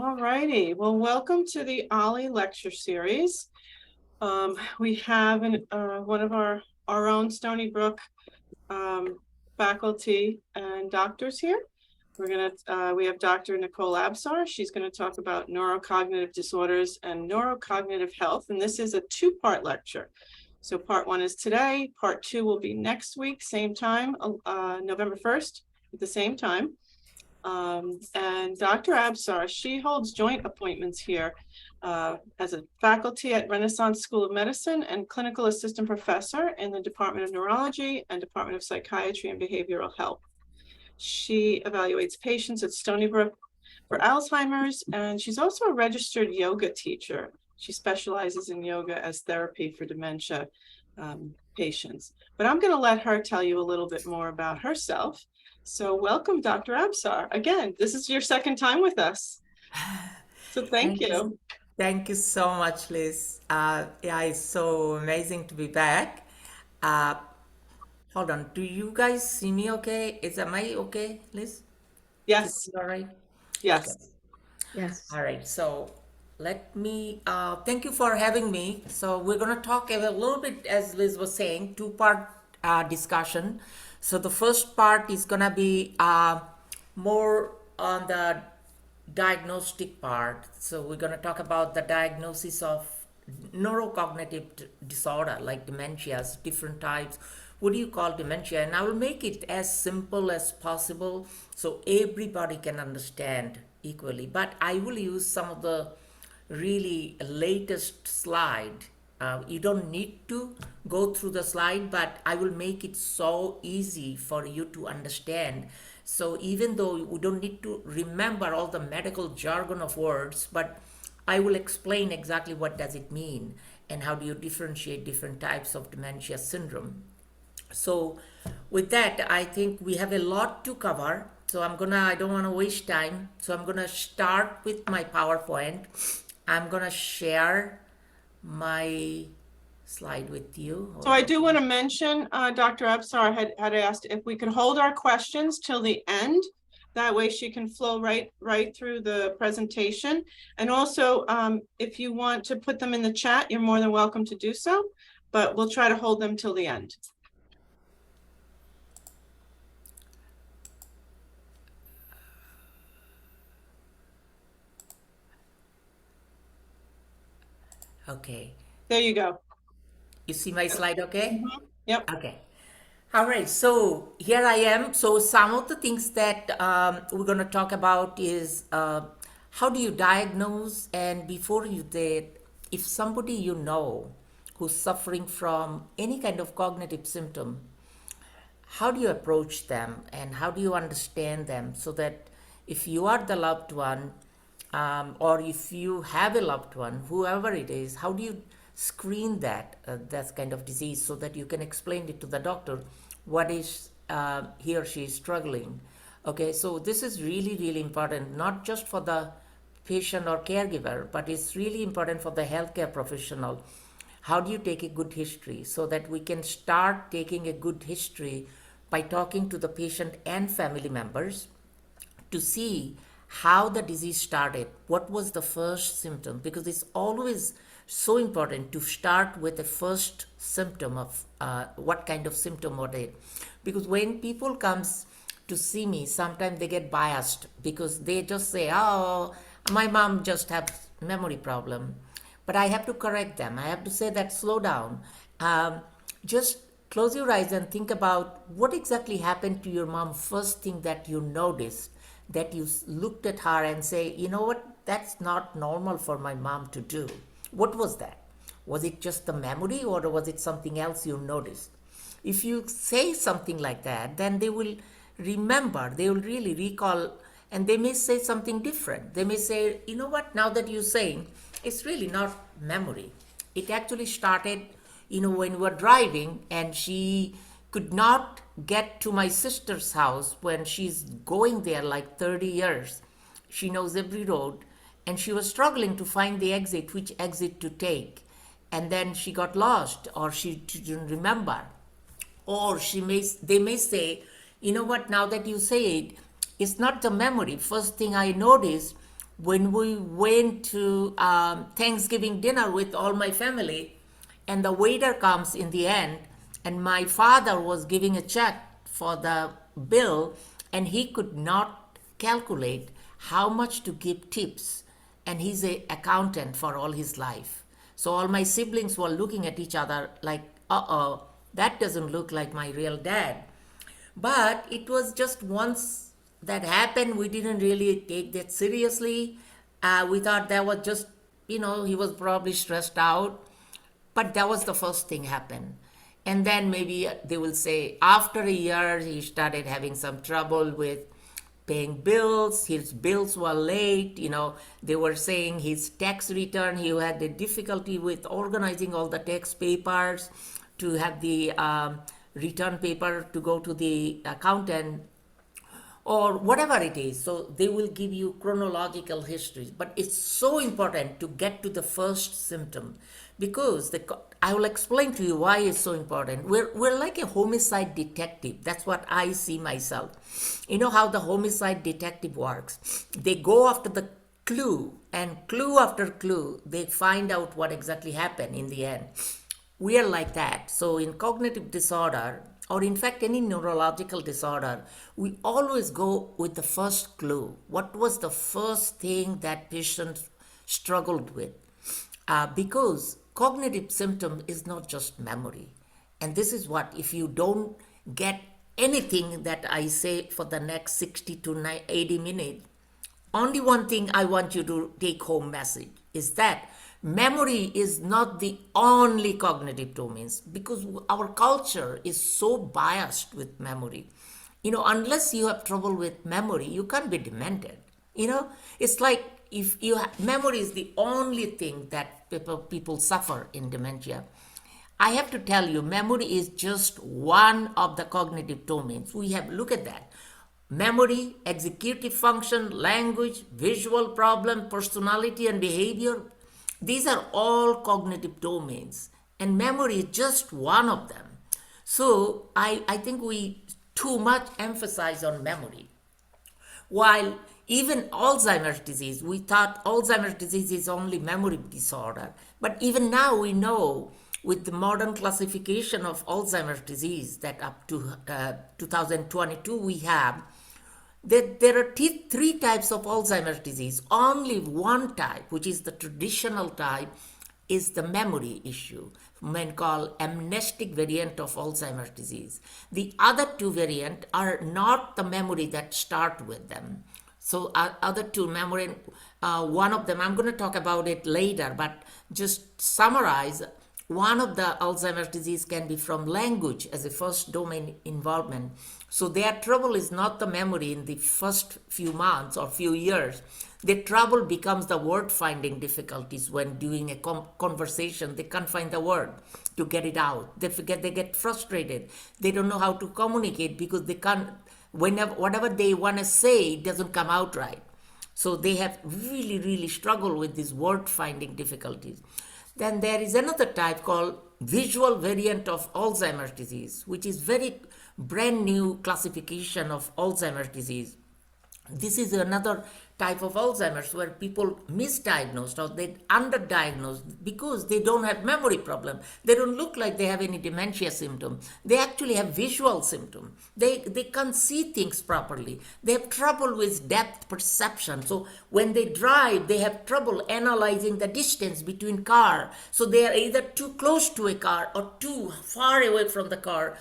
All righty. Well, welcome to the OLLI lecture series. We have one of our own Stony Brook faculty and doctors here. We have Dr. Nicole Absar. She's going to talk about neurocognitive disorders and neurocognitive health. And this is a two-part lecture. So part one is today. Part two will be next week, same time, November 1st at the same time. And Dr. Absar, she holds joint appointments here as a faculty at Renaissance School of Medicine and clinical assistant professor in the Department of Neurology and Department of Psychiatry and Behavioral Health. She evaluates patients at Stony Brook for Alzheimer's, and she's also a registered yoga teacher. She specializes in yoga as therapy for dementia patients. But I'm going to let her tell you a little bit more about herself. So welcome, Dr. Absar. Again, this is your second time with us. So thank you. Thank you so much, Liz. Yeah, it's so amazing to be back. Hold on. Do you guys see me okay? Am I okay, Liz? Yes. All right. Yes. Okay. Yes. All right. So let me thank you for having me. So we're going to talk a little bit, as Liz was saying, two-part discussion. So the first part is going to be more on the diagnostic part. So we're going to talk about the diagnosis of neurocognitive disorder like dementias, different types. What do you call dementia? And I will make it as simple as possible so everybody can understand equally. But I will use some of the really latest slide. You don't need to go through the slide, but I will make it so easy for you to understand. So even though we don't need to remember all the medical jargon of words, but I will explain exactly what does it mean and how do you differentiate different types of dementia syndrome. So with that, I think we have a lot to cover. So I don't want to waste time. So I'm gonna start with my PowerPoint. I'm gonna share my slide with you. So I do want to mention, Dr. Absar had asked if we could hold our questions till the end. That way she can flow right through the presentation. And also, if you want to put them in the chat, you're more than welcome to do so, but we'll try to hold them till the end. Okay. There you go. You see my slide, okay? Mm-hmm. Yep. Okay. All right, so here I am. So some of the things that we're going to talk about is how do you diagnose, and before you did, if somebody you know who's suffering from any kind of cognitive symptom, how do you approach them and how do you understand them so that if you are the loved one or if you have a loved one, whoever it is, how do you screen that kind of disease so that you can explain it to the doctor what is he or she is struggling. Okay, so this is really, really important, not just for the patient or caregiver, but it's really important for the healthcare professional. How do you take a good history so that we can start taking a good history by talking to the patient and family members to see how the disease started, what was the first symptom, because it's always so important to start with the first symptom of what kind of symptom were they. Because when people comes to see me, sometimes they get biased because they just say, oh, my mom just has memory problem. But I have to correct them. I have to say that slow down. Just close your eyes and think about what exactly happened to your mom. First thing that you noticed, that you looked at her and say, you know what, that's not normal for my mom to do. What was that? Was it just the memory or was it something else you noticed? If you say something like that, then they will remember, they will really recall, and they may say something different. They may say, you know what, now that you're saying, it's really not memory. It actually started, when we were driving and she could not get to my sister's house when she's going there like 30 years. She knows every road and she was struggling to find the exit, which exit to take. And then she got lost or she didn't remember. Or they may say, you know what, now that you say it, it's not the memory. First thing I noticed when we went to Thanksgiving dinner with all my family, and the waiter comes in the end, and my father was giving a check for the bill, and he could not calculate how much to give tips, and he's a accountant for all his life. So all my siblings were looking at each other like, uh-oh, that doesn't look like my real dad. But it was just once that happened, we didn't really take that seriously. We thought that was just, he was probably stressed out. But that was the first thing happened. And then maybe they will say after a year, he started having some trouble with paying bills. His bills were late. They were saying his tax return, he had a difficulty with organizing all the tax papers to have the return paper to go to the accountant or whatever it is. So they will give you chronological histories. But it's so important to get to the first symptom because I will explain to you why it's so important. We're like a homicide detective. That's what I see myself. You know how the homicide detective works? They go after the clue, and clue after clue, they find out what exactly happened in the end. We are like that. So in cognitive disorder, or in fact any neurological disorder, we always go with the first clue. What was the first thing that patient struggled with? Because cognitive symptom is not just memory. And this is what, if you don't get anything that I say for the next 60 to 80 minutes, only one thing I want you to take home message is that memory is not the only cognitive domains, because our culture is so biased with memory. Unless you have trouble with memory, you can't be demented. It's like if memory is the only thing that people suffer in dementia. I have to tell you, memory is just one of the cognitive domains. We have look at that. Memory, executive function, language, visual problem, personality and behavior. These are all cognitive domains, and memory is just one of them. So I think we too much emphasize on memory. While even Alzheimer's disease, we thought Alzheimer's disease is only memory disorder. But even now we know with the modern classification of Alzheimer's disease that up to 2022 we have, that there are three types of Alzheimer's disease. Only one type, which is the traditional type, is the memory issue, men call amnestic variant of Alzheimer's disease. The other two variants are not the memory that start with them. So other two memory, one of them, I'm going to talk about it later, but just summarize, one of the Alzheimer's disease can be from language as a first domain involvement. So their trouble is not the memory in the first few months or few years. Their trouble becomes the word finding difficulties when doing a conversation. They can't find the word to get it out. They get frustrated. They don't know how to communicate because they can't, whatever they want to say, it doesn't come out right. So they have really, really struggled with these word finding difficulties. Then there is another type called visual variant of Alzheimer's disease, which is very brand new classification of Alzheimer's disease. This is another type of Alzheimer's where people misdiagnosed or they underdiagnosed because they don't have memory problem. They don't look like they have any dementia symptom. They actually have visual symptom. They can't see things properly. They have trouble with depth perception. So when they drive, they have trouble analyzing the distance between car. So they are either too close to a car or too far away from the car.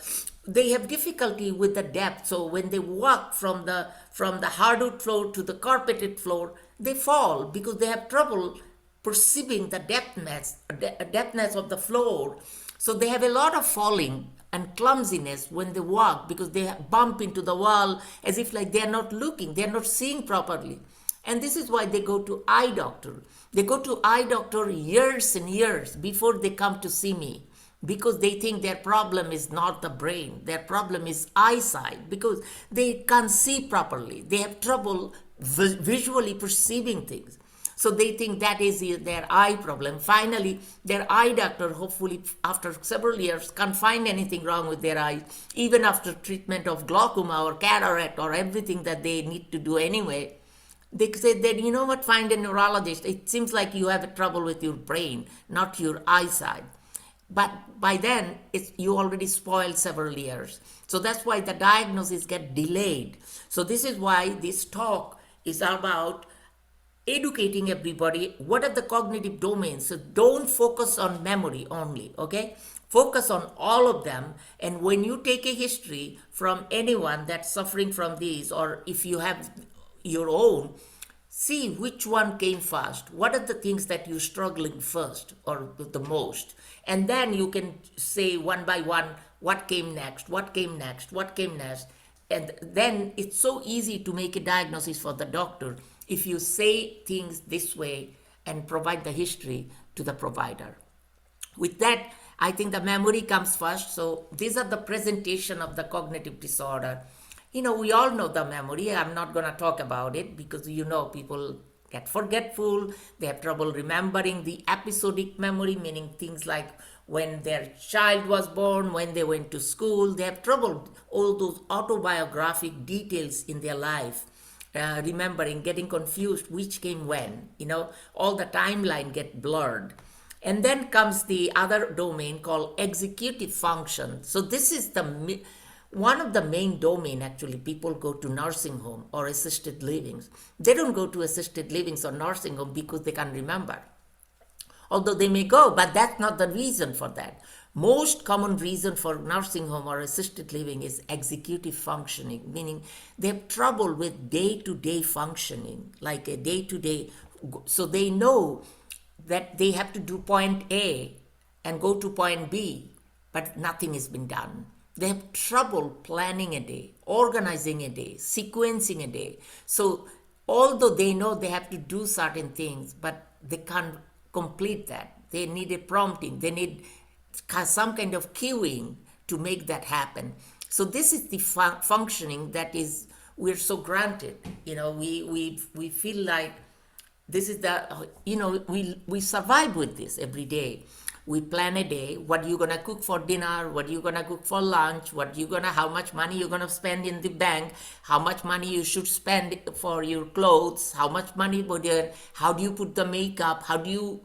They have difficulty with the depth. So when they walk from the hardwood floor to the carpeted floor, they fall because they have trouble perceiving the depthness of the floor. So they have a lot of falling and clumsiness when they walk because they bump into the wall as if like they are not looking, they are not seeing properly. And this is why they go to eye doctor. They go to eye doctor years and years before they come to see me, because they think their problem is not the brain, their problem is eyesight, because they can't see properly. They have trouble visually perceiving things. So they think that is their eye problem. Finally, their eye doctor, hopefully after several years, can't find anything wrong with their eyes, even after treatment of glaucoma or cataract or everything that they need to do anyway. They say that, you know what, find a neurologist. It seems like you have trouble with your brain, not your eyesight. But by then, you already spoiled several years. So that's why the diagnosis get delayed. So this is why this talk is about educating everybody what are the cognitive domains. So don't focus on memory only, okay? Focus on all of them. And when you take a history from anyone that's suffering from these, or if you have your own, see which one came first. What are the things that you're struggling first or the most? And then you can say one by one what came next, what came next, what came next. And then it's so easy to make a diagnosis for the doctor if you say things this way and provide the history to the provider. With that, I think the memory comes first. So these are the presentation of the cognitive disorder. We all know the memory. I'm not going to talk about it because people get forgetful. They have trouble remembering the episodic memory, meaning things like when their child was born, when they went to school. They have trouble, all those autobiographic details in their life. Remembering, getting confused, which came when, all the timeline get blurred. And then comes the other domain called executive function. So this is one of the main domain. Actually, people go to nursing home or assisted livings. They don't go to assisted livings or nursing home because they can't remember. Although they may go, but that's not the reason for that. Most common reason for nursing home or assisted living is executive functioning, meaning they have trouble with day-to-day functioning, like a day-to-day. So they know that they have to do point A and go to point B, but nothing has been done. They have trouble planning a day, organizing a day, sequencing a day. So although they know they have to do certain things, but they can't complete that. They need a prompting. They need some kind of cueing to make that happen. So this is the functioning that is, we're so granted. We feel like this is we survive with this every day. We plan a day, what you're gonna cook for dinner, what you're gonna cook for lunch, how much money you're gonna spend in the bank, how much money you should spend for your clothes, how much money how do you put the makeup, how do you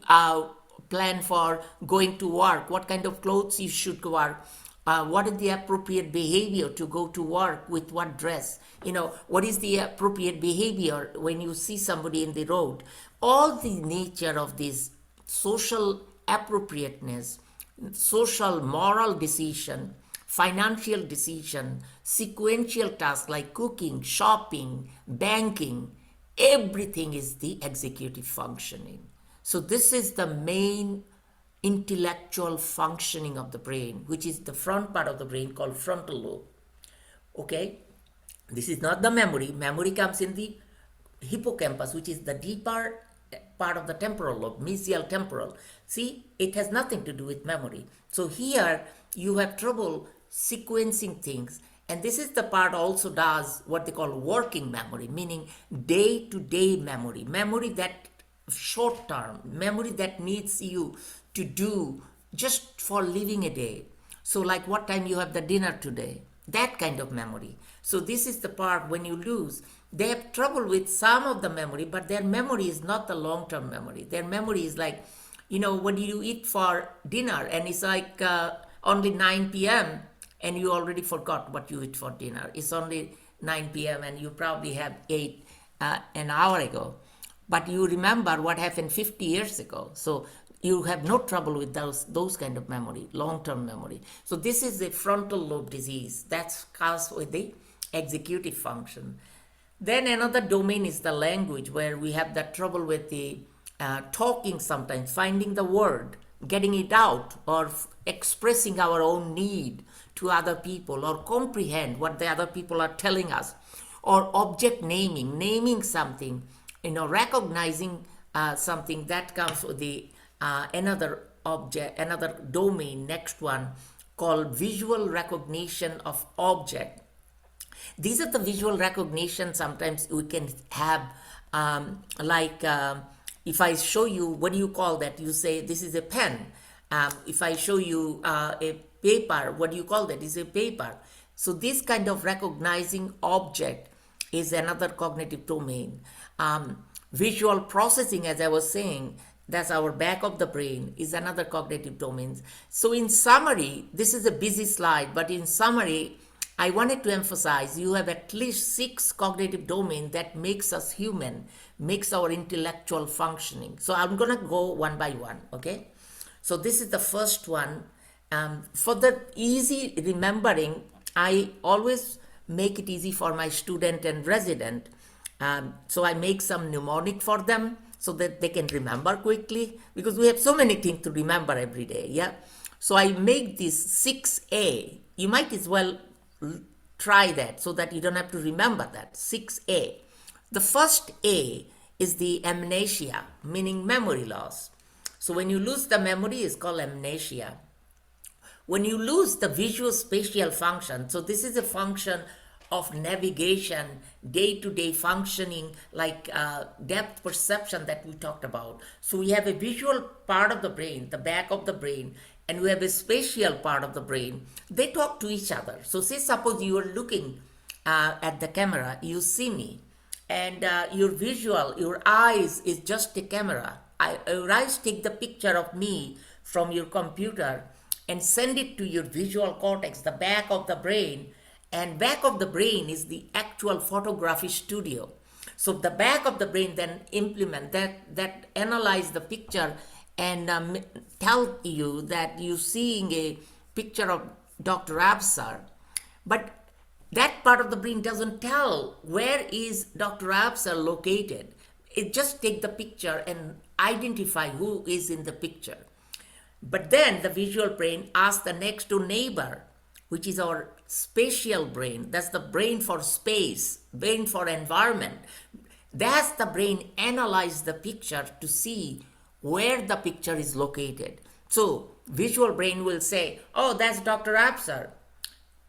plan for going to work, what kind of clothes you should wear, what is the appropriate behavior to go to work, with what dress, what is the appropriate behavior when you see somebody in the road. All the nature of this social appropriateness, social moral decision, financial decision, sequential tasks like cooking, shopping, banking, everything is the executive functioning. So this is the main intellectual functioning of the brain, which is the front part of the brain called frontal lobe. Okay? This is not the memory. Memory comes in the hippocampus, which is the deeper part of the temporal lobe, mesial temporal. See, it has nothing to do with memory. So here you have trouble sequencing things. And this is the part also does what they call working memory, meaning day-to-day memory, memory that short term, memory that needs you to do just for living a day. So like what time you have the dinner today, that kind of memory. So this is the part when you lose. They have trouble with some of the memory, but their memory is not the long-term memory. Their memory is like, what do you eat for dinner? And it's like only 9 p.m. and you already forgot what you eat for dinner. It's only 9 p.m. and you probably have ate an hour ago. But you remember what happened 50 years ago. So you have no trouble with those kind of memory, long-term memory. So this is a frontal lobe disease. That's caused with the executive function. Then another domain is the language, where we have that trouble with the talking sometimes, finding the word, getting it out, or expressing our own need to other people, or comprehend what the other people are telling us, or object naming something, recognizing something. That comes with the another object, another domain, next one, called visual recognition of object. These are the visual recognition. Sometimes we can have if I show you, what do you call that? You say this is a pen. If I show you a paper, what do you call that? It's a paper. So this kind of recognizing object is another cognitive domain. Visual processing, as I was saying, that's our back of the brain, is another cognitive domain. So in summary, this is a busy slide, but in summary, I wanted to emphasize you have at least 6 cognitive domains that makes us human, makes our intellectual functioning. So I'm gonna go one by one, okay? So this is the first one. For the easy remembering, I always make it easy for my student and resident. So I make some mnemonic for them so that they can remember quickly, because we have so many things to remember every day, yeah? So I make this 6A. You might as well try that so that you don't have to remember that. 6A. The first A is the amnesia, meaning memory loss. So when you lose the memory, it's called amnesia. When you lose the visual spatial function, so this is a function of navigation, day-to-day functioning, like depth perception that we talked about. So we have a visual part of the brain, the back of the brain, and we have a spatial part of the brain. They talk to each other. So say suppose you are looking at the camera, you see me, and your visual, your eyes is just a camera. Your eyes take the picture of me from your computer and send it to your visual cortex, the back of the brain, and back of the brain is the actual photography studio. So the back of the brain then implement that analyze the picture and tell you that you're seeing a picture of Dr. Absar. But that part of the brain doesn't tell where is Dr. Absar located. It just take the picture and identify who is in the picture. But then the visual brain asks the next door neighbor, which is our spatial brain. That's the brain for space, brain for environment. That's the brain analyze the picture to see where the picture is located. So visual brain will say, oh, that's Dr. Absar.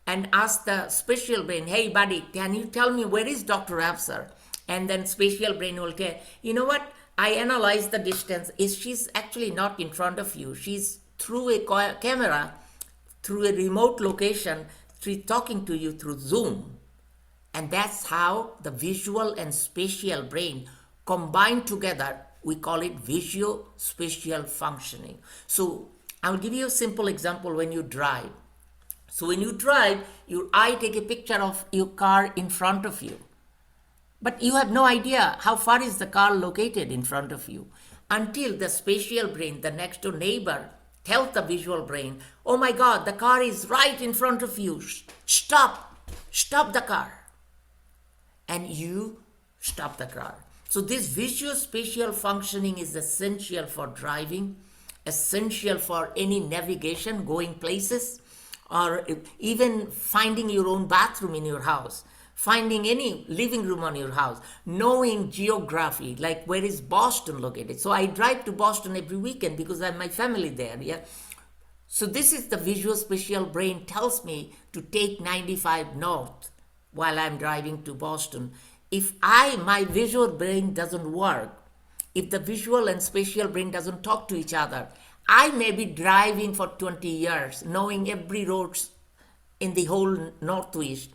And ask the spatial brain, hey buddy, can you tell me where is Dr. Absar? And then spatial brain will tell, you know what? I analyze the distance. She's actually not in front of you. She's through a camera, through a remote location. She's talking to you through Zoom. And that's how the visual and spatial brain combine together. We call it visuospatial functioning. So I'll give you a simple example when you drive. So when you drive, your eye take a picture of your car in front of you. But you have no idea how far is the car located in front of you until the spatial brain, the next door neighbor, tells the visual brain, oh my God, the car is right in front of you. Stop the car. And you stop the car. So this visuospatial functioning is essential for driving, essential for any navigation, going places, or even finding your own bathroom in your house, finding any living room on your house, knowing geography, like where is Boston located. So I drive to Boston every weekend because I have my family there, yeah. So this is the visuospatial brain tells me to take 95 north while I'm driving to Boston. If my visual brain doesn't work, if the visual and spatial brain doesn't talk to each other, I may be driving for 20 years, knowing every road in the whole Northeast,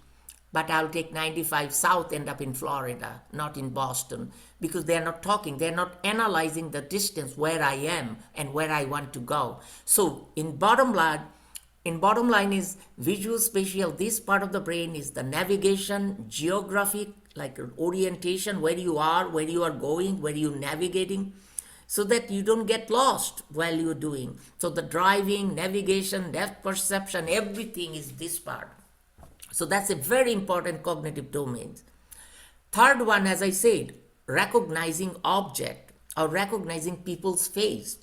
but I'll take 95 south, end up in Florida, not in Boston, because they're not talking, they're not analyzing the distance where I am and where I want to go. So in bottom line is visuospatial. This part of the brain is the navigation, geographic, like orientation, where you are going, where you're navigating, so that you don't get lost while you're doing. So the driving, navigation, depth perception, everything is this part. So that's a very important cognitive domain. Third one, as I said, recognizing object or recognizing people's face.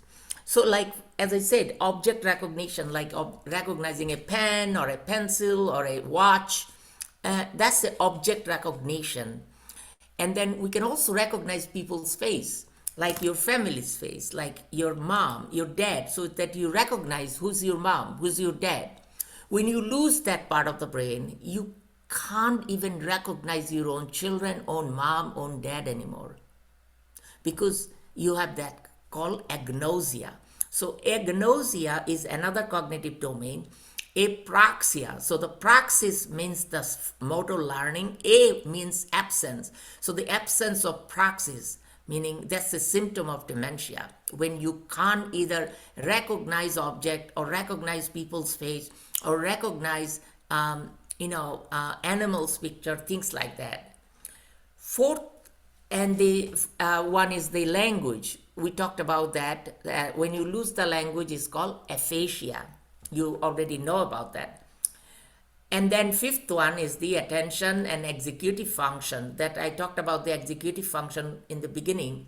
So like, as I said, object recognition, like recognizing a pen or a pencil or a watch, that's the object recognition. And then we can also recognize people's face, like your family's face, like your mom, your dad, so that you recognize who's your mom, who's your dad. When you lose that part of the brain, you can't even recognize your own children, own mom, own dad anymore, because you have that called agnosia. So agnosia is another cognitive domain. Apraxia. So the praxis means the motor learning. A means absence. So the absence of praxis, meaning that's a symptom of dementia. When you can't either recognize object or recognize people's face or recognize, animals' picture, things like that. Fourth, and the one is the language. We talked about that. When you lose the language, it's called aphasia. You already know about that. And then fifth one is the attention and executive function. That I talked about the executive function in the beginning.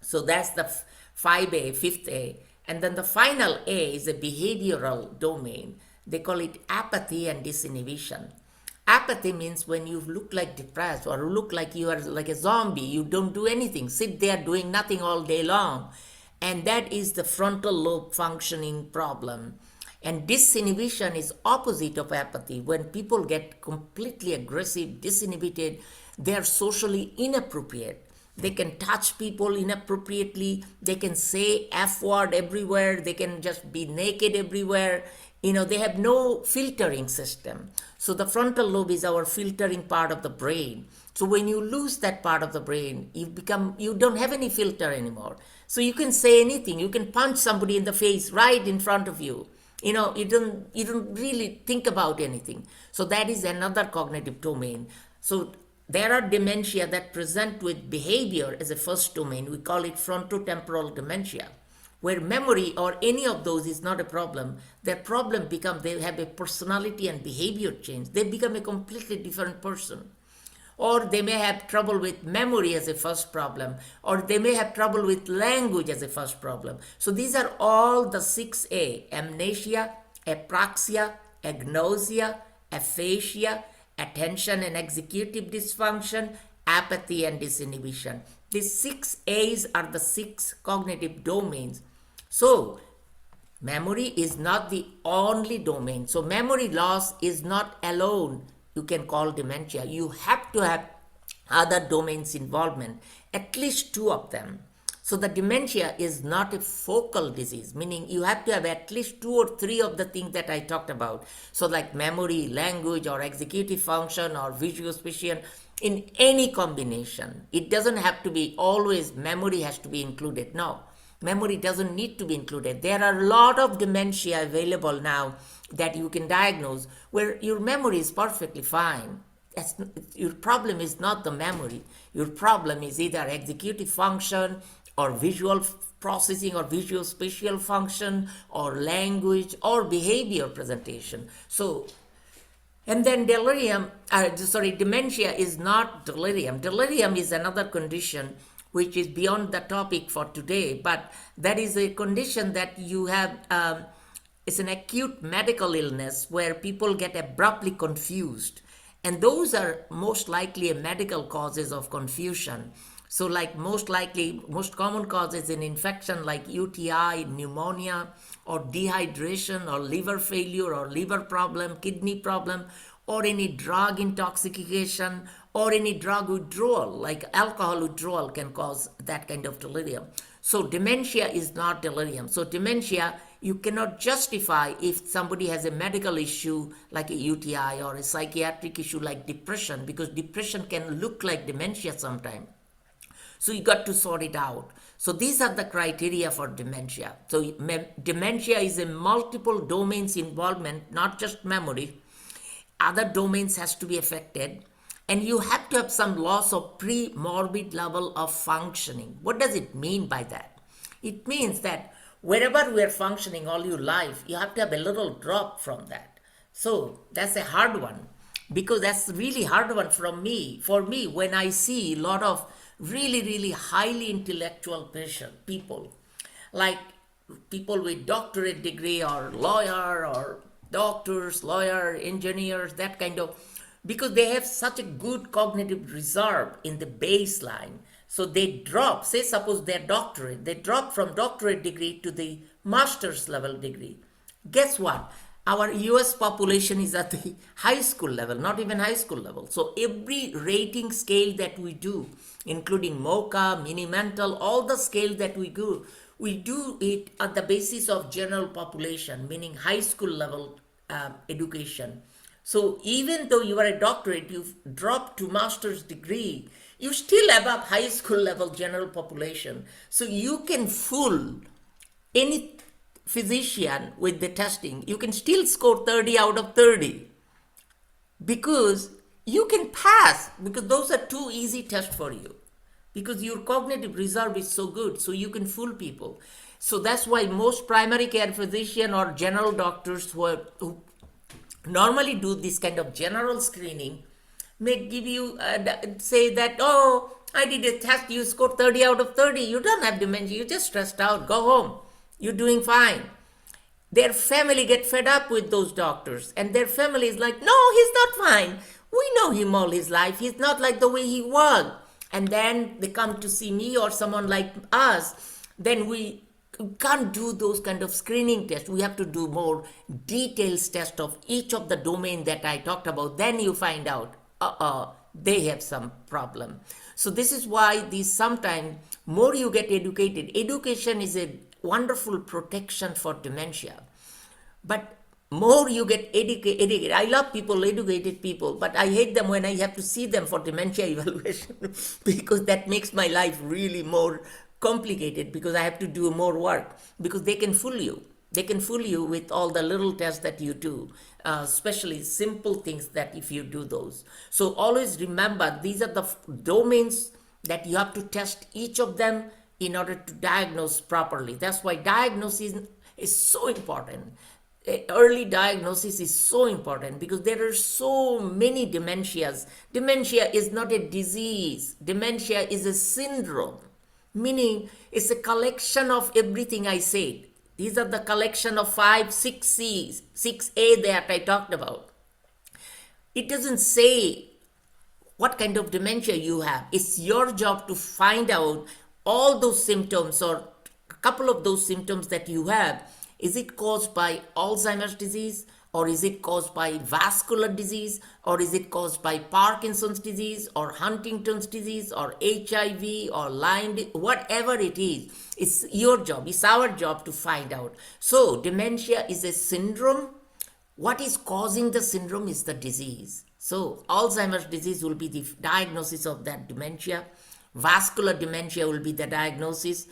So that's the 5A, fifth A. And then the final A is a behavioral domain. They call it apathy and disinhibition. Apathy means when you look like depressed or look like you are like a zombie, you don't do anything, sit there doing nothing all day long. And that is the frontal lobe functioning problem. And disinhibition is opposite of apathy. When people get completely aggressive, disinhibited, they are socially inappropriate. They can touch people inappropriately. They can say F word everywhere. They can just be naked everywhere. They have no filtering system. So the frontal lobe is our filtering part of the brain. So when you lose that part of the brain, you don't have any filter anymore. So you can say anything. You can punch somebody in the face right in front of you. You don't really think about anything. So that is another cognitive domain. So there are dementia that present with behavior as a first domain. We call it frontotemporal dementia, where memory or any of those is not a problem. Their problem becomes they have a personality and behavior change. They become a completely different person. Or they may have trouble with memory as a first problem, or they may have trouble with language as a first problem. So these are all the 6A: amnesia, apraxia, agnosia, aphasia, attention and executive dysfunction, apathy and disinhibition. These 6 A's are the 6 cognitive domains. So memory is not the only domain. So memory loss is not alone you can call dementia. You have to have other domains involvement, at least 2 of them. So the dementia is not a focal disease, meaning you have to have at least 2 or 3 of the things that I talked about. So like memory, language, or executive function, or visuospatial, in any combination. It doesn't have to be always memory has to be included. No, memory doesn't need to be included. There are a lot of dementia available now that you can diagnose where your memory is perfectly fine. Your problem is not the memory. Your problem is either executive function or visual processing or visuospatial function or language or behavior presentation. So, and then dementia is not delirium. Delirium is another condition which is beyond the topic for today, but that is a condition that you have, it's an acute medical illness where people get abruptly confused. And those are most likely medical causes of confusion. So like most common causes in infection like UTI, pneumonia, or dehydration, or liver failure, or liver problem, kidney problem, or any drug intoxication, or any drug withdrawal, like alcohol withdrawal can cause that kind of delirium. So dementia is not delirium. So dementia, you cannot justify if somebody has a medical issue like a UTI or a psychiatric issue like depression, because depression can look like dementia sometimes. So you got to sort it out. So these are the criteria for dementia. So dementia is a multiple domains involvement, not just memory. Other domains has to be affected. And you have to have some loss of pre-morbid level of functioning. What does it mean by that? It means that wherever we are functioning all your life, you have to have a little drop from that. So that's a hard one, because that's a really hard one for me when I see a lot of really, really highly intellectual people, like people with doctorate degree or lawyer or doctors, lawyer, engineers, that kind of, because they have such a good cognitive reserve in the baseline. So they drop, say suppose they're doctorate, they drop from doctorate degree to the master's level degree. Guess what? Our US population is at the high school level, not even high school level. So every rating scale that we do, including MOCA, Mini-Mental, all the scale that we do it at the basis of general population, meaning high school level education. So even though you are a doctorate, you've dropped to master's degree, you still above high school level general population. So you can fool any physician with the testing. You can still score 30 out of 30 because you can pass, because those are two easy tests for you, because your cognitive reserve is so good, so you can fool people. So that's why most primary care physician or general doctors who normally do this kind of general screening may give you say that, oh, I did a test, you scored 30 out of 30, you don't have dementia, you just stressed out, go home, you're doing fine. Their family get fed up with those doctors, and their family is like, no, he's not fine, we know him all his life, he's not like the way he was. And then they come to see me or someone like us, then we can't do those kind of screening tests. We have to do more detailed tests of each of the domain that I talked about. Then you find out, they have some problem. So this is why these sometimes more you get educated. Education is a wonderful protection for dementia. But more you get educated. I love people, educated people, but I hate them when I have to see them for dementia evaluation because that makes my life really more complicated, because I have to do more work, because they can fool you. They can fool you with all the little tests that you do, especially simple things that if you do those. So always remember, these are the domains that you have to test each of them in order to diagnose properly. That's why diagnosis is so important. Early diagnosis is so important because there are so many dementias. Dementia is not a disease. Dementia is a syndrome, meaning it's a collection of everything I said. These are the collection of 5, 6 C's, 6A that I talked about. It doesn't say what kind of dementia you have. It's your job to find out all those symptoms or a couple of those symptoms that you have. Is it caused by Alzheimer's disease, or is it caused by vascular disease, or is it caused by Parkinson's disease or Huntington's disease or HIV or Lyme, whatever it is. It's your job, it's our job to find out. So dementia is a syndrome. What is causing the syndrome is the disease. So Alzheimer's disease will be the diagnosis of that dementia. Vascular dementia will be the diagnosis.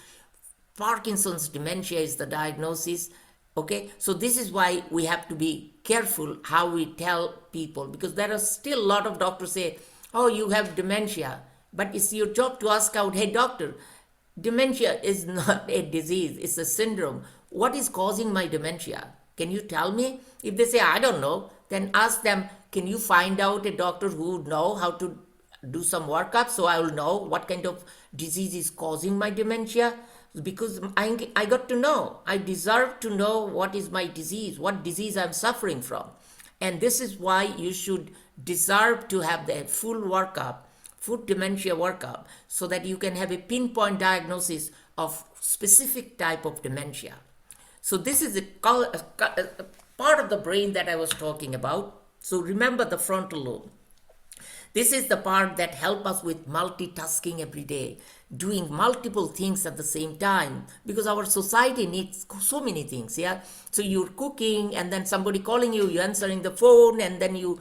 Parkinson's dementia is the diagnosis. Okay, so this is why we have to be careful how we tell people, because there are still a lot of doctors say, oh, you have dementia, but it's your job to ask out, hey doctor, dementia is not a disease, it's a syndrome. What is causing my dementia? Can you tell me? If they say, I don't know, then ask them, can you find out a doctor who would know how to do some workup so I will know what kind of disease is causing my dementia? Because I got to know, I deserve to know what is my disease, what disease I'm suffering from. And this is why you should deserve to have the full workup, full dementia workup, so that you can have a pinpoint diagnosis of specific type of dementia. So this is a part of the brain that I was talking about. So remember the frontal lobe. This is the part that helps us with multitasking every day, doing multiple things at the same time, because our society needs so many things, yeah? So you're cooking, and then somebody calling you, you're answering the phone, and then you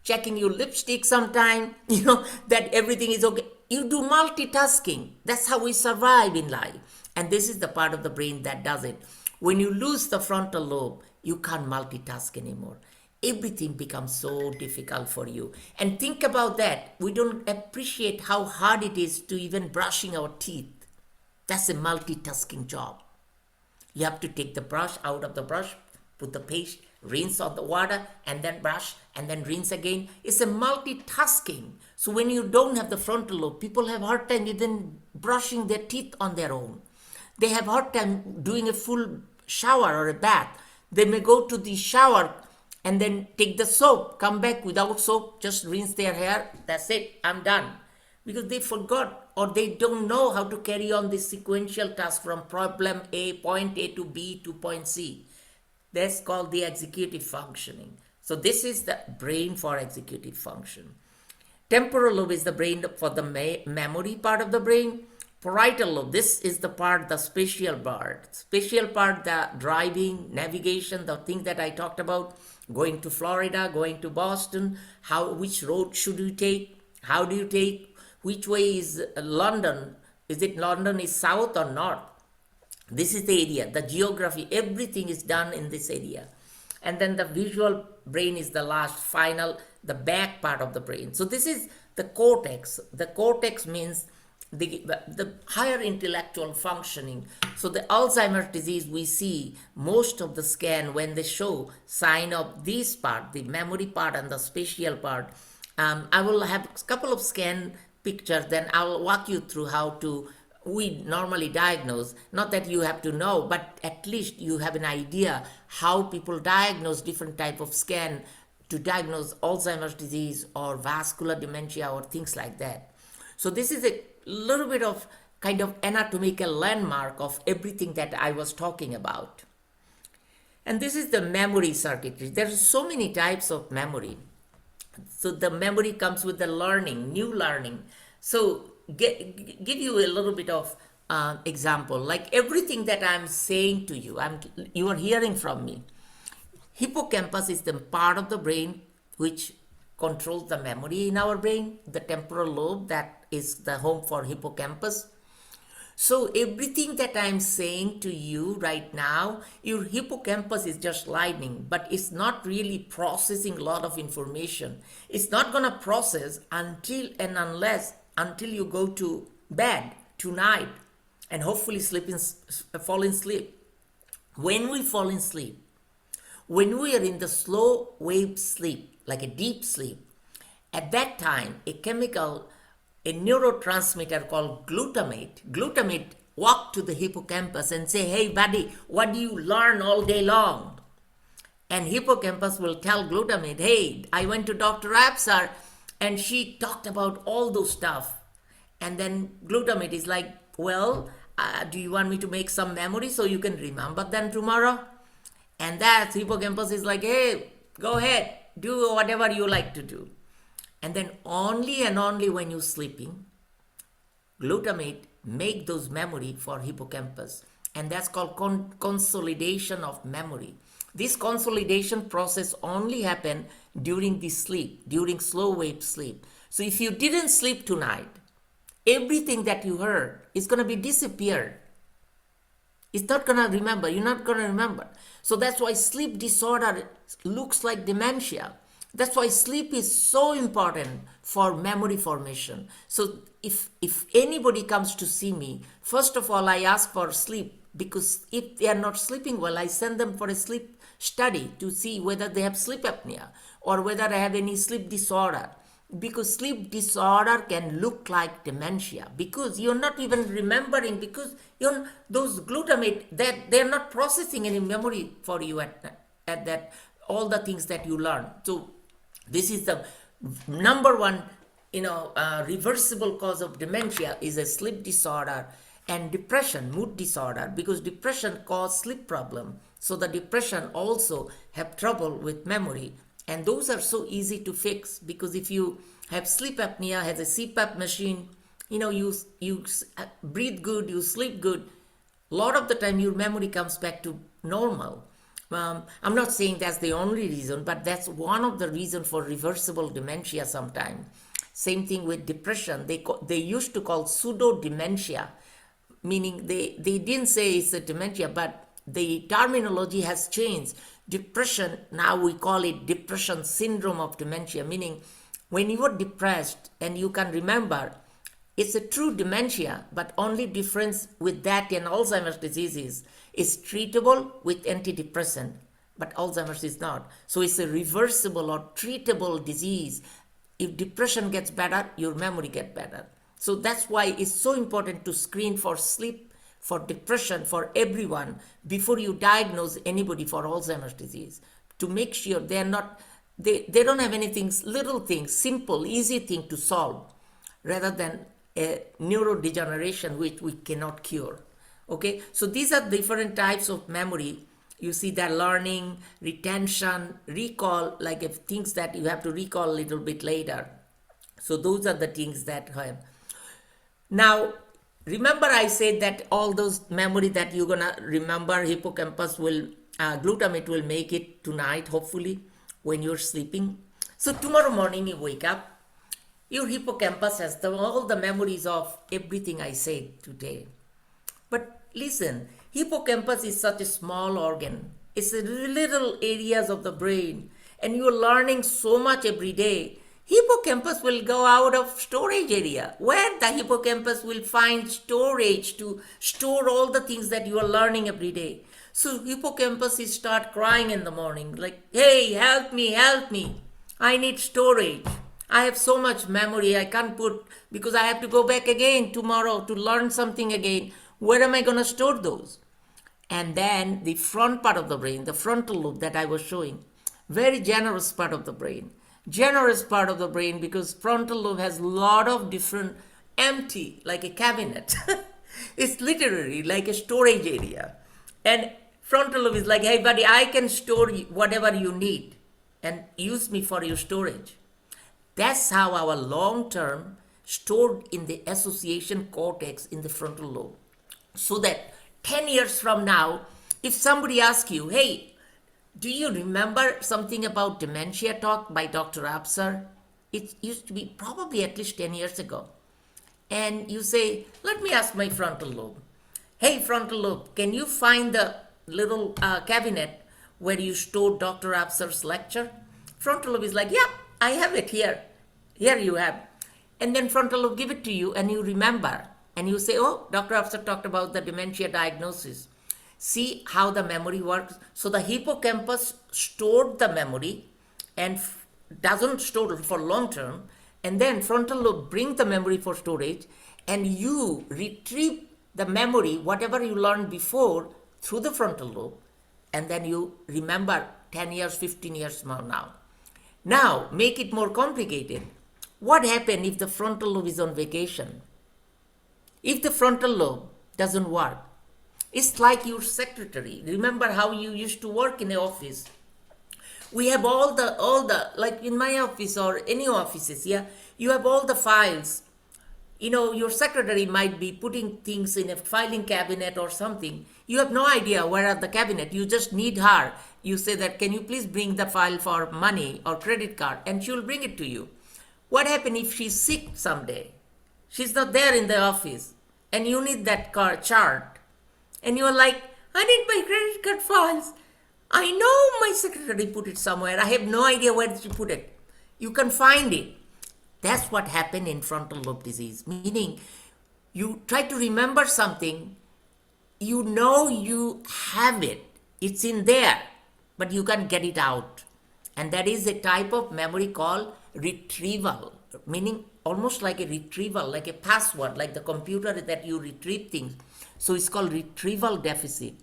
checking your lipstick sometime, that everything is okay. You do multitasking. That's how we survive in life. And this is the part of the brain that does it. When you lose the frontal lobe, you can't multitask anymore. Everything becomes so difficult for you. And think about that. We don't appreciate how hard it is to even brushing our teeth. That's a multitasking job. You have to take the brush out of the brush, put the paste, rinse on the water, and then brush, and then rinse again. It's a multitasking. So when you don't have the frontal lobe, people have a hard time even brushing their teeth on their own. They have a hard time doing a full shower or a bath. They may go to the shower and then take the soap, come back without soap, just rinse their hair, that's it, I'm done. Because they forgot, or they don't know how to carry on this sequential task from problem A, point A to B to point C. That's called the executive functioning. So this is the brain for executive function. Temporal lobe is the brain for the memory part of the brain. parietal lobe, this is the part, the spatial part. Spatial part, the driving, navigation, the thing that I talked about, going to Florida, going to Boston, which road should you take, how do you take, which way is London, is it London is south or north? This is the area, the geography, everything is done in this area. And then the visual brain is the last, final, the back part of the brain. So this is the cortex. The cortex means the higher intellectual functioning. So the Alzheimer's disease, we see most of the scan when they show sign of this part, the memory part and the spatial part. I will have a couple of scan pictures, then I will walk you through how to we normally diagnose. Not that you have to know, but at least you have an idea how people diagnose different type of scan to diagnose Alzheimer's disease or vascular dementia or things like that. So this is a little bit of kind of anatomical landmark of everything that I was talking about. And this is the memory circuitry. There are so many types of memory. So the memory comes with the learning, new learning. So give you a little bit of example, like everything that I'm saying to you, you are hearing from me. Hippocampus is the part of the brain which controls the memory in our brain, the temporal lobe that is the home for hippocampus. So everything that I'm saying to you right now, your hippocampus is just lighting, but it's not really processing a lot of information. It's not going to process until you go to bed tonight and hopefully fall in sleep. When we fall in sleep, when we are in the slow wave sleep, like a deep sleep, at that time, a neurotransmitter called glutamate walk to the hippocampus and say, hey buddy, what do you learn all day long? And hippocampus will tell glutamate, hey, I went to Dr. Absar and she talked about all those stuff. And then glutamate is like, well, do you want me to make some memory so you can remember them tomorrow? And that hippocampus is like, hey, go ahead, do whatever you like to do. And then only and only when you're sleeping, glutamate make those memory for hippocampus. And that's called consolidation of memory. This consolidation process only happen during the sleep, during slow wave sleep. So if you didn't sleep tonight, everything that you heard is going to be disappeared. It's not going to remember. You're not going to remember. So that's why sleep disorder looks like dementia. That's why sleep is so important for memory formation. So if anybody comes to see me, first of all, I ask for sleep, because if they are not sleeping well, I send them for a sleep study to see whether they have sleep apnea or whether they have any sleep disorder. Because sleep disorder can look like dementia, because you're not even remembering, because those glutamate, that they're not processing any memory for you at that, all the things that you learn. So this is the number one, reversible cause of dementia is a sleep disorder and depression, mood disorder, because depression causes sleep problem. So the depression also have trouble with memory. And those are so easy to fix, because if you have sleep apnea, has a CPAP machine, you breathe good, you sleep good, a lot of the time your memory comes back to normal. I'm not saying that's the only reason, but that's one of the reasons for reversible dementia sometimes. Same thing with depression. They used to call pseudo dementia, meaning they didn't say it's a dementia, but the terminology has changed. Depression, now we call it depression syndrome of dementia, meaning when you are depressed and you can remember, it's a true dementia, but only difference with that and Alzheimer's disease is treatable with antidepressant, but Alzheimer's is not. So it's a reversible or treatable disease. If depression gets better, your memory gets better. So that's why it's so important to screen for sleep, for depression, for everyone, before you diagnose anybody for Alzheimer's disease, to make sure they don't have anything, little things, simple, easy thing to solve, rather than a neurodegeneration which we cannot cure. Okay, so these are different types of memory. You see that learning, retention, recall, like if things that you have to recall a little bit later. So those are the things that have. Now, remember I said that all those memory that you're gonna remember, hippocampus will, glutamate will make it tonight, hopefully, when you're sleeping. So tomorrow morning you wake up, your hippocampus has all the memories of everything I said today. But listen, hippocampus is such a small organ. It's a little areas of the brain, and you're learning so much every day. Hippocampus will go out of storage area, where the hippocampus will find storage to store all the things that you are learning every day. So hippocampus is start crying in the morning, like, hey, help me. I need storage. I have so much memory I can't put because I have to go back again tomorrow to learn something again. Where am I going to store those? And then the front part of the brain, the frontal lobe that I was showing, very generous part of the brain. Generous part of the brain because frontal lobe has a lot of different empty, like a cabinet. It's literally like a storage area. And frontal lobe is like, hey buddy, I can store whatever you need and use me for your storage. That's how our long term stored in the association cortex in the frontal lobe. So that 10 years from now, if somebody asks you, hey, do you remember something about dementia talk by Dr. Absar? It used to be probably at least 10 years ago. And you say, let me ask my frontal lobe. Hey, frontal lobe, can you find the little cabinet where you stored Dr. Absar's lecture? Frontal lobe is like, yeah, I have it here. Here you have. And then frontal lobe give it to you and you remember. And you say, oh, Dr. Absar talked about the dementia diagnosis. See how the memory works? So the hippocampus stored the memory and doesn't store it for long term. And then frontal lobe bring the memory for storage and you retrieve the memory, whatever you learned before, through the frontal lobe. And then you remember 10 years, 15 years from now. Now, make it more complicated. What happens if the frontal lobe is on vacation? If the frontal lobe doesn't work, it's like your secretary. Remember how you used to work in the office? We have all the, like in my office or any offices, yeah, you have all the files. You know, your secretary might be putting things in a filing cabinet or something. You have no idea where are the cabinet. You just need her. You say that, can you please bring the file for money or credit card? And she will bring it to you. What happens if she's sick someday? She's not there in the office. And you need that chart. And you're like, I need my credit card files. I know my secretary put it somewhere. I have no idea where she put it. You can find it. That's what happened in frontal lobe disease. Meaning, you try to remember something, you know you have it. It's in there, but you can't get it out. And that is a type of memory called retrieval. Meaning, almost like a retrieval, like a password, like the computer that you retrieve things. So it's called retrieval deficit.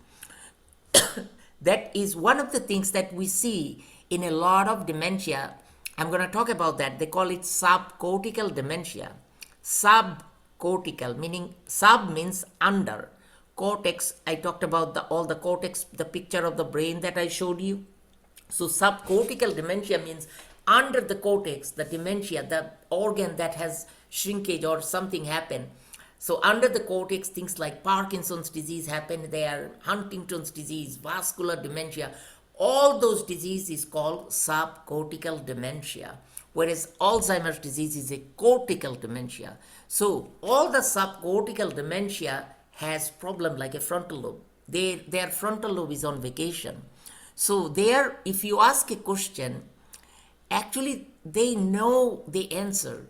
That is one of the things that we see in a lot of dementia. I'm going to talk about that. They call it subcortical dementia. Subcortical, meaning sub means under. Cortex, I talked about all the cortex, the picture of the brain that I showed you. So subcortical dementia means under the cortex, the dementia, the organ that has shrinkage or something happen. So under the cortex, things like Parkinson's disease happen there, Huntington's disease, vascular dementia. All those diseases is called subcortical dementia, whereas Alzheimer's disease is a cortical dementia. So all the subcortical dementia has problem like a frontal lobe. Their frontal lobe is on vacation. So there, if you ask a question, actually they know the answer,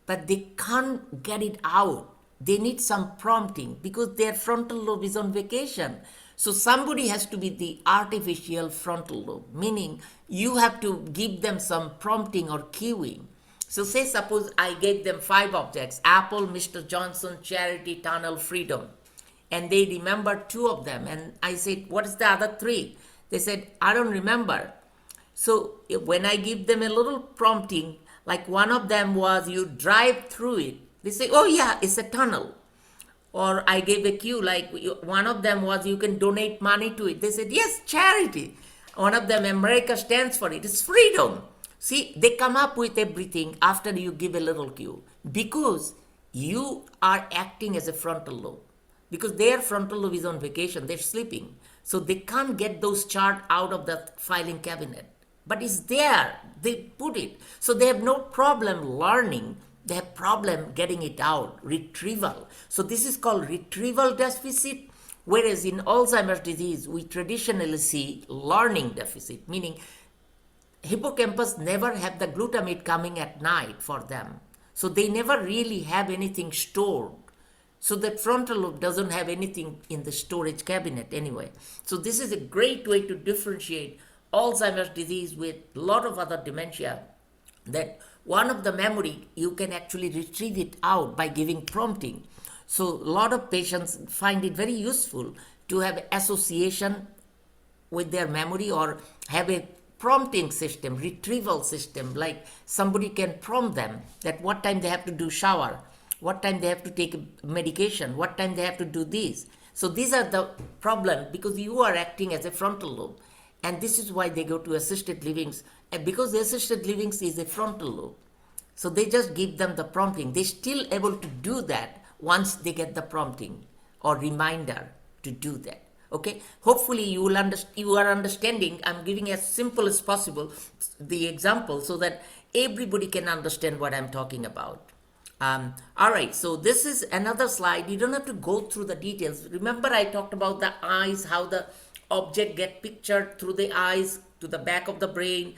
but they can't get it out. They need some prompting because their frontal lobe is on vacation. So somebody has to be the artificial frontal lobe, meaning you have to give them some prompting or cueing. So say suppose I gave them 5 objects, apple, Mr. Johnson, charity, tunnel, freedom. And they remember 2 of them. And I said, what is the other 3? They said, I don't remember. So when I give them a little prompting, like one of them was you drive through it. They say, oh yeah, it's a tunnel. Or I gave a cue, like one of them was you can donate money to it. They said, yes, charity. One of them, America stands for it. It's freedom. See, they come up with everything after you give a little cue. Because you are acting as a frontal lobe because their frontal lobe is on vacation, they're sleeping. So they can't get those charts out of the filing cabinet. But it's there, they put it. So they have no problem learning, they have problem getting it out, retrieval. So this is called retrieval deficit, whereas in Alzheimer's disease, we traditionally see learning deficit, meaning hippocampus never have the glutamate coming at night for them. So they never really have anything stored. So the frontal lobe doesn't have anything in the storage cabinet anyway. So this is a great way to differentiate Alzheimer's disease with a lot of other dementia, that one of the memory you can actually retrieve it out by giving prompting. So a lot of patients find it very useful to have association with their memory or have a prompting system, retrieval system, like somebody can prompt them that what time they have to do shower, what time they have to take medication, what time they have to do this. So these are the problem because you are acting as a frontal lobe. And this is why they go to assisted livings, because the assisted livings is a frontal lobe. So they just give them the prompting. They're still able to do that once they get the prompting or reminder to do that. Okay, hopefully you are understanding. I'm giving as simple as possible the example so that everybody can understand what I'm talking about. All right, so this is another slide. You don't have to go through the details. Remember I talked about the eyes, how the object get pictured through the eyes to the back of the brain.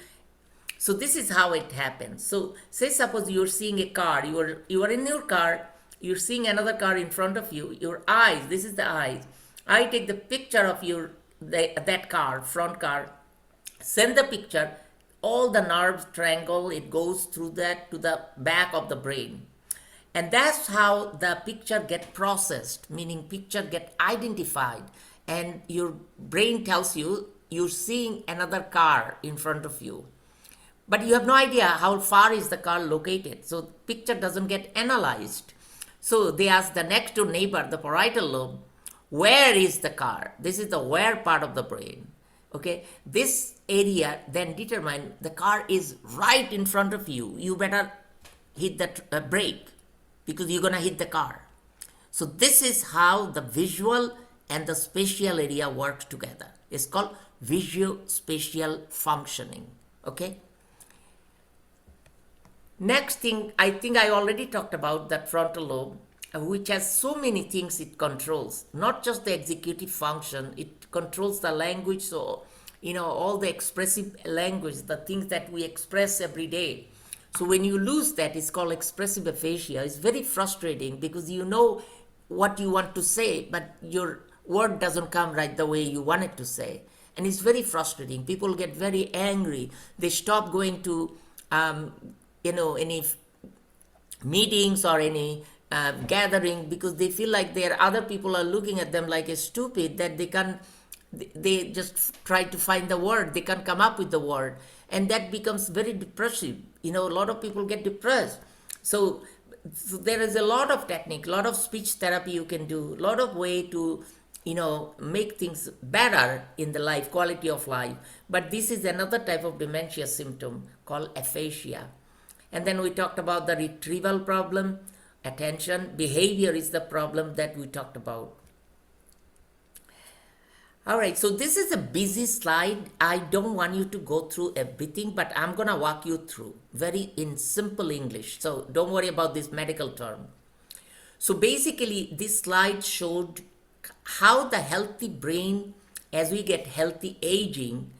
So this is how it happens. So say suppose you're seeing a car, you are in your car, you're seeing another car in front of you, your eyes, this is the eyes. I take the picture of that car, front car, send the picture, all the nerves triangle, it goes through that to the back of the brain. And that's how the picture get processed, meaning picture get identified. And your brain tells you you're seeing another car in front of you. But you have no idea how far is the car located. So picture doesn't get analyzed. So they ask the next door neighbor, the parietal lobe, where is the car? This is the where part of the brain. Okay, this area then determine the car is right in front of you. You better hit the brake because you're gonna hit the car. So this is how the visual and the spatial area work together. It's called visuospatial functioning. Okay. Next thing, I think I already talked about that frontal lobe, which has so many things it controls, not just the executive function, it controls the language. So, all the expressive language, the things that we express every day. So when you lose that, it's called expressive aphasia. It's very frustrating because you know what you want to say, but your word doesn't come right the way you want it to say. And it's very frustrating. People get very angry. They stop going to, any meetings or any gathering because they feel like other people are looking at them like a stupid, that they just try to find the word, they can't come up with the word, and that becomes very depressive. A lot of people get depressed. So there is a lot of technique, a lot of speech therapy you can do, a lot of way to make things better in the life, quality of life. But this is another type of dementia symptom called aphasia. And then we talked about the retrieval problem, attention, behavior is the problem that we talked about. All right, so this is a busy slide. I don't want you to go through everything, but I'm gonna walk you through very in simple English. So don't worry about this medical term. So basically this slide showed how the healthy brain, as we get healthy aging,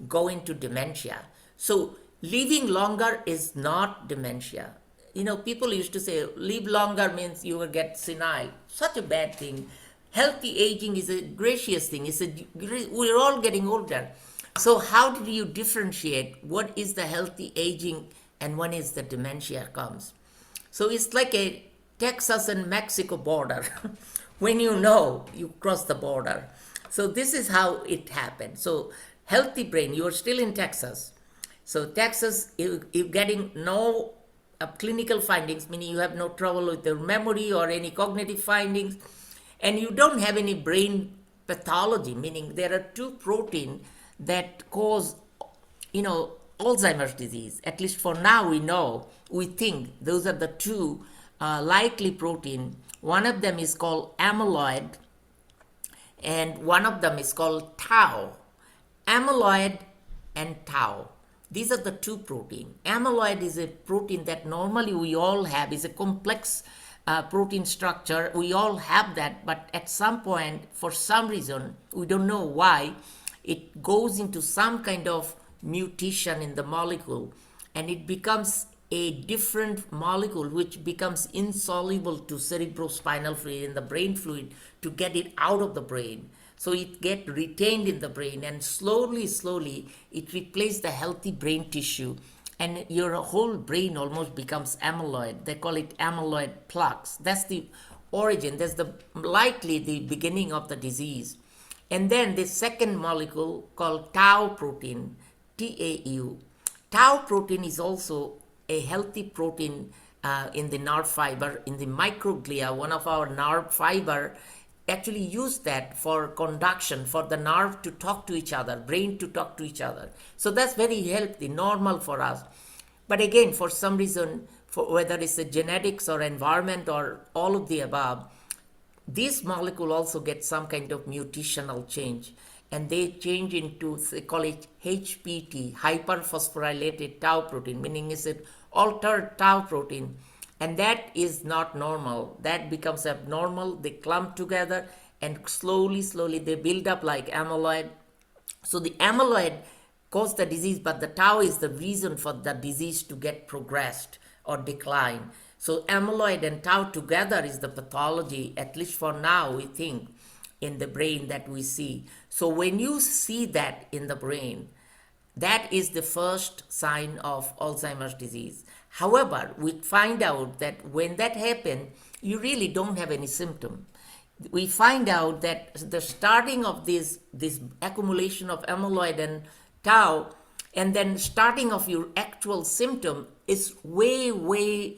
go into dementia. So living longer is not dementia. People used to say live longer means you will get senile. Such a bad thing. Healthy aging is a gracious thing. We're all getting older. So how do you differentiate what is the healthy aging and when is the dementia comes? So it's like a Texas and Mexico border. When you cross the border. So this is how it happened. So healthy brain, you're still in Texas. So Texas, you're getting no clinical findings, meaning you have no trouble with your memory or any cognitive findings, and you don't have any brain pathology, meaning there are two proteins that cause, Alzheimer's disease. At least for now we think those are the two likely protein. One of them is called amyloid, and one of them is called tau. Amyloid and tau. These are the two proteins. Amyloid is a protein that normally we all have, is a complex protein structure. We all have that, but at some point, for some reason, we don't know why, it goes into some kind of mutation in the molecule, and it becomes a different molecule which becomes insoluble to cerebrospinal fluid in the brain fluid to get it out of the brain. So it get retained in the brain, and slowly it replaces the healthy brain tissue, and your whole brain almost becomes amyloid. They call it amyloid plaques. That's the origin. That's the likely the beginning of the disease. And then the second molecule called tau protein, TAU. Tau protein is also a healthy protein in the nerve fiber, in the microglia. One of our nerve fiber actually use that for conduction, for the nerve to talk to each other, brain to talk to each other. So that's very healthy, normal for us. But again, for some reason, for whether it's a genetics or environment or all of the above, this molecule also gets some kind of mutational change, and they change into, they call it HPT, hyperphosphorylated tau protein, meaning it's an altered tau protein, and that is not normal. That becomes abnormal. They clump together, and slowly they build up like amyloid. So the amyloid caused the disease, but the tau is the reason for the disease to get progressed or decline. So amyloid and tau together is the pathology, at least for now, we think, in the brain that we see. So when you see that in the brain, that is the first sign of Alzheimer's disease. However, we find out that when that happens, you really don't have any symptom. We find out that the starting of this accumulation of amyloid and tau, and then starting of your actual symptom is way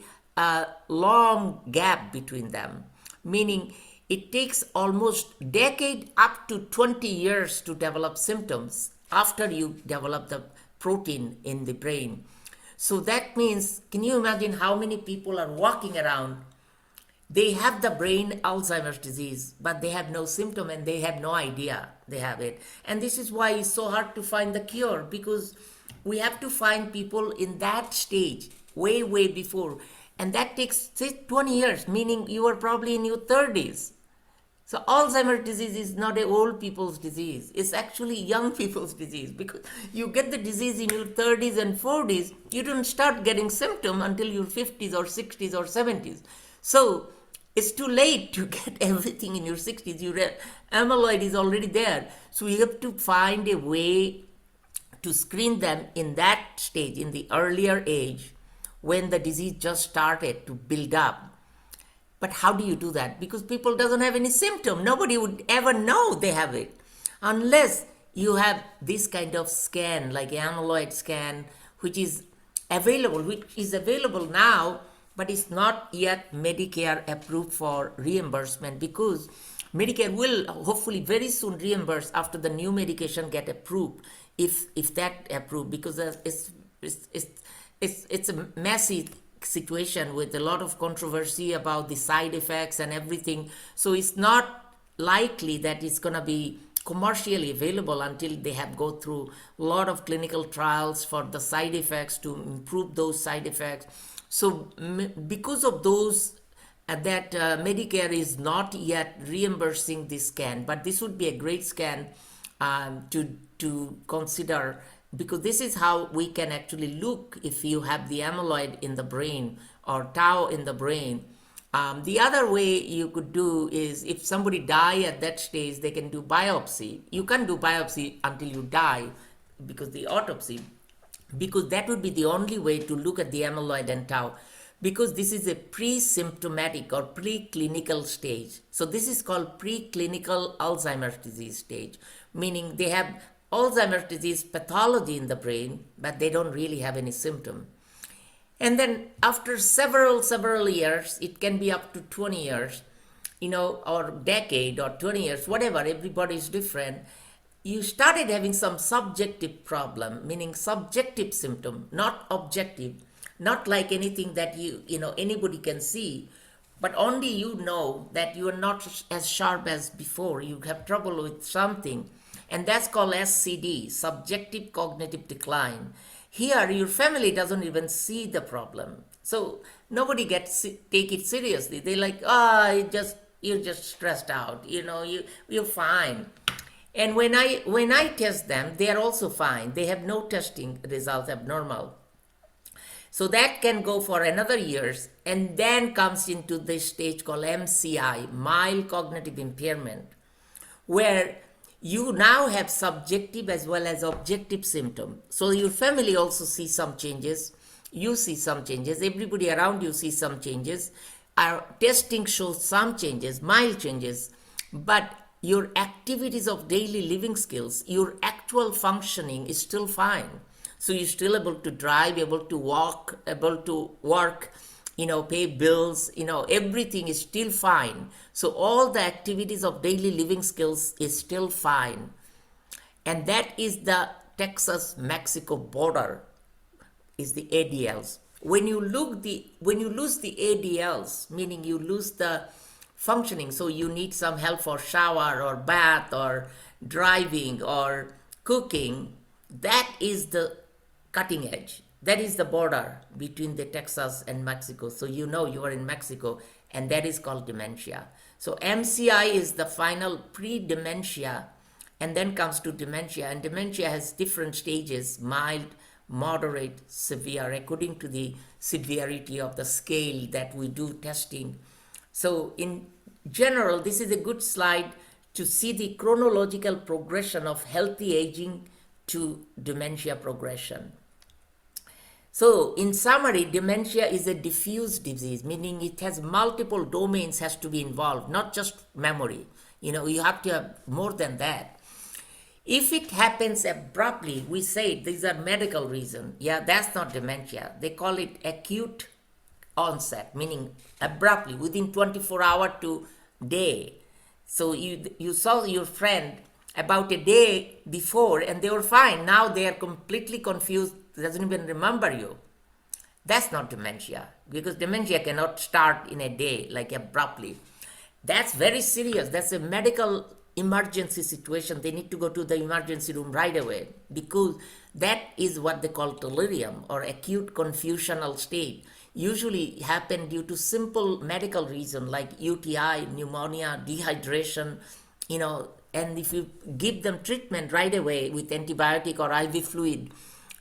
long gap between them, meaning it takes almost decade up to 20 years to develop symptoms after you develop the protein in the brain. So that means, can you imagine how many people are walking around? They have the brain Alzheimer's disease, but they have no symptom and they have no idea they have it. And this is why it's so hard to find the cure, because we have to find people in that stage way before. And that takes 20 years, meaning you are probably in your 30s. So Alzheimer's disease is not an old people's disease. It's actually young people's disease, because you get the disease in your 30s and 40s. You don't start getting symptoms until your 50s or 60s or 70s. So it's too late to get everything in your 60s. Your amyloid is already there. So you have to find a way to screen them in that stage, in the earlier age, when the disease just started to build up. But how do you do that? Because people doesn't have any symptom. Nobody would ever know they have it unless you have this kind of scan, like amyloid scan, which is available now, but it's not yet Medicare approved for reimbursement, because Medicare will hopefully very soon reimburse after the new medication get approved, if that approved, because it's a messy situation with a lot of controversy about the side effects and everything. So it's not likely that it's going to be commercially available until they have go through a lot of clinical trials for the side effects, to improve those side effects. So because of those, that Medicare is not yet reimbursing this scan, but this would be a great scan to consider, because this is how we can actually look if you have the amyloid in the brain or tau in the brain. The other way you could do is, if somebody die at that stage, they can do biopsy. You can't do biopsy until you die, because the autopsy, because that would be the only way to look at the amyloid and tau, because this is a pre-symptomatic or preclinical stage. So this is called preclinical Alzheimer's disease stage, meaning they have Alzheimer's disease pathology in the brain, but they don't really have any symptom. And then after several years, it can be up to 20 years, or decade or 20 years, whatever, everybody is different. You started having some subjective problem, meaning subjective symptom, not objective. not like anything that anybody can see, but only you know that you are not as sharp as before. You have trouble with something, and that's called SCD, subjective cognitive decline. Here, your family doesn't even see the problem, so nobody take it seriously. They like, you're just stressed out. You're fine. And when I test them, they are also fine. They have no testing results abnormal. So that can go for another years, and then comes into this stage called MCI, mild cognitive impairment, where you now have subjective as well as objective symptom. So your family also sees some changes, you see some changes, everybody around you sees some changes. Our testing shows some changes, mild changes, but your activities of daily living skills, your actual functioning is still fine. So you're still able to drive, able to walk, able to work, pay bills, everything is still fine. So all the activities of daily living skills is still fine. And that is the Texas-Mexico border, is the ADLs. When you lose the ADLs, meaning you lose the functioning, so you need some help for shower or bath or driving or cooking, that is the cutting edge. That is the border between the Texas and Mexico. So you are in Mexico, and that is called dementia. So MCI is the final pre-dementia, and then comes to dementia. And dementia has different stages: mild, moderate, severe, according to the severity of the scale that we do testing. So in general, this is a good slide to see the chronological progression of healthy aging to dementia progression. So in summary, dementia is a diffuse disease, meaning it has multiple domains has to be involved, not just memory. You have to have more than that. If it happens abruptly, we say these are medical reasons. Yeah, that's not dementia. They call it acute onset, meaning abruptly, within 24 hours to day. So you saw your friend about a day before and they were fine. Now they are completely confused, doesn't even remember you. That's not dementia, because dementia cannot start in a day, like abruptly. That's very serious. That's a medical emergency situation. They need to go to the emergency room right away, because that is what they call delirium or acute confusional state. Usually happen due to simple medical reason like UTI, pneumonia, dehydration, and if you give them treatment right away with antibiotic or IV fluid,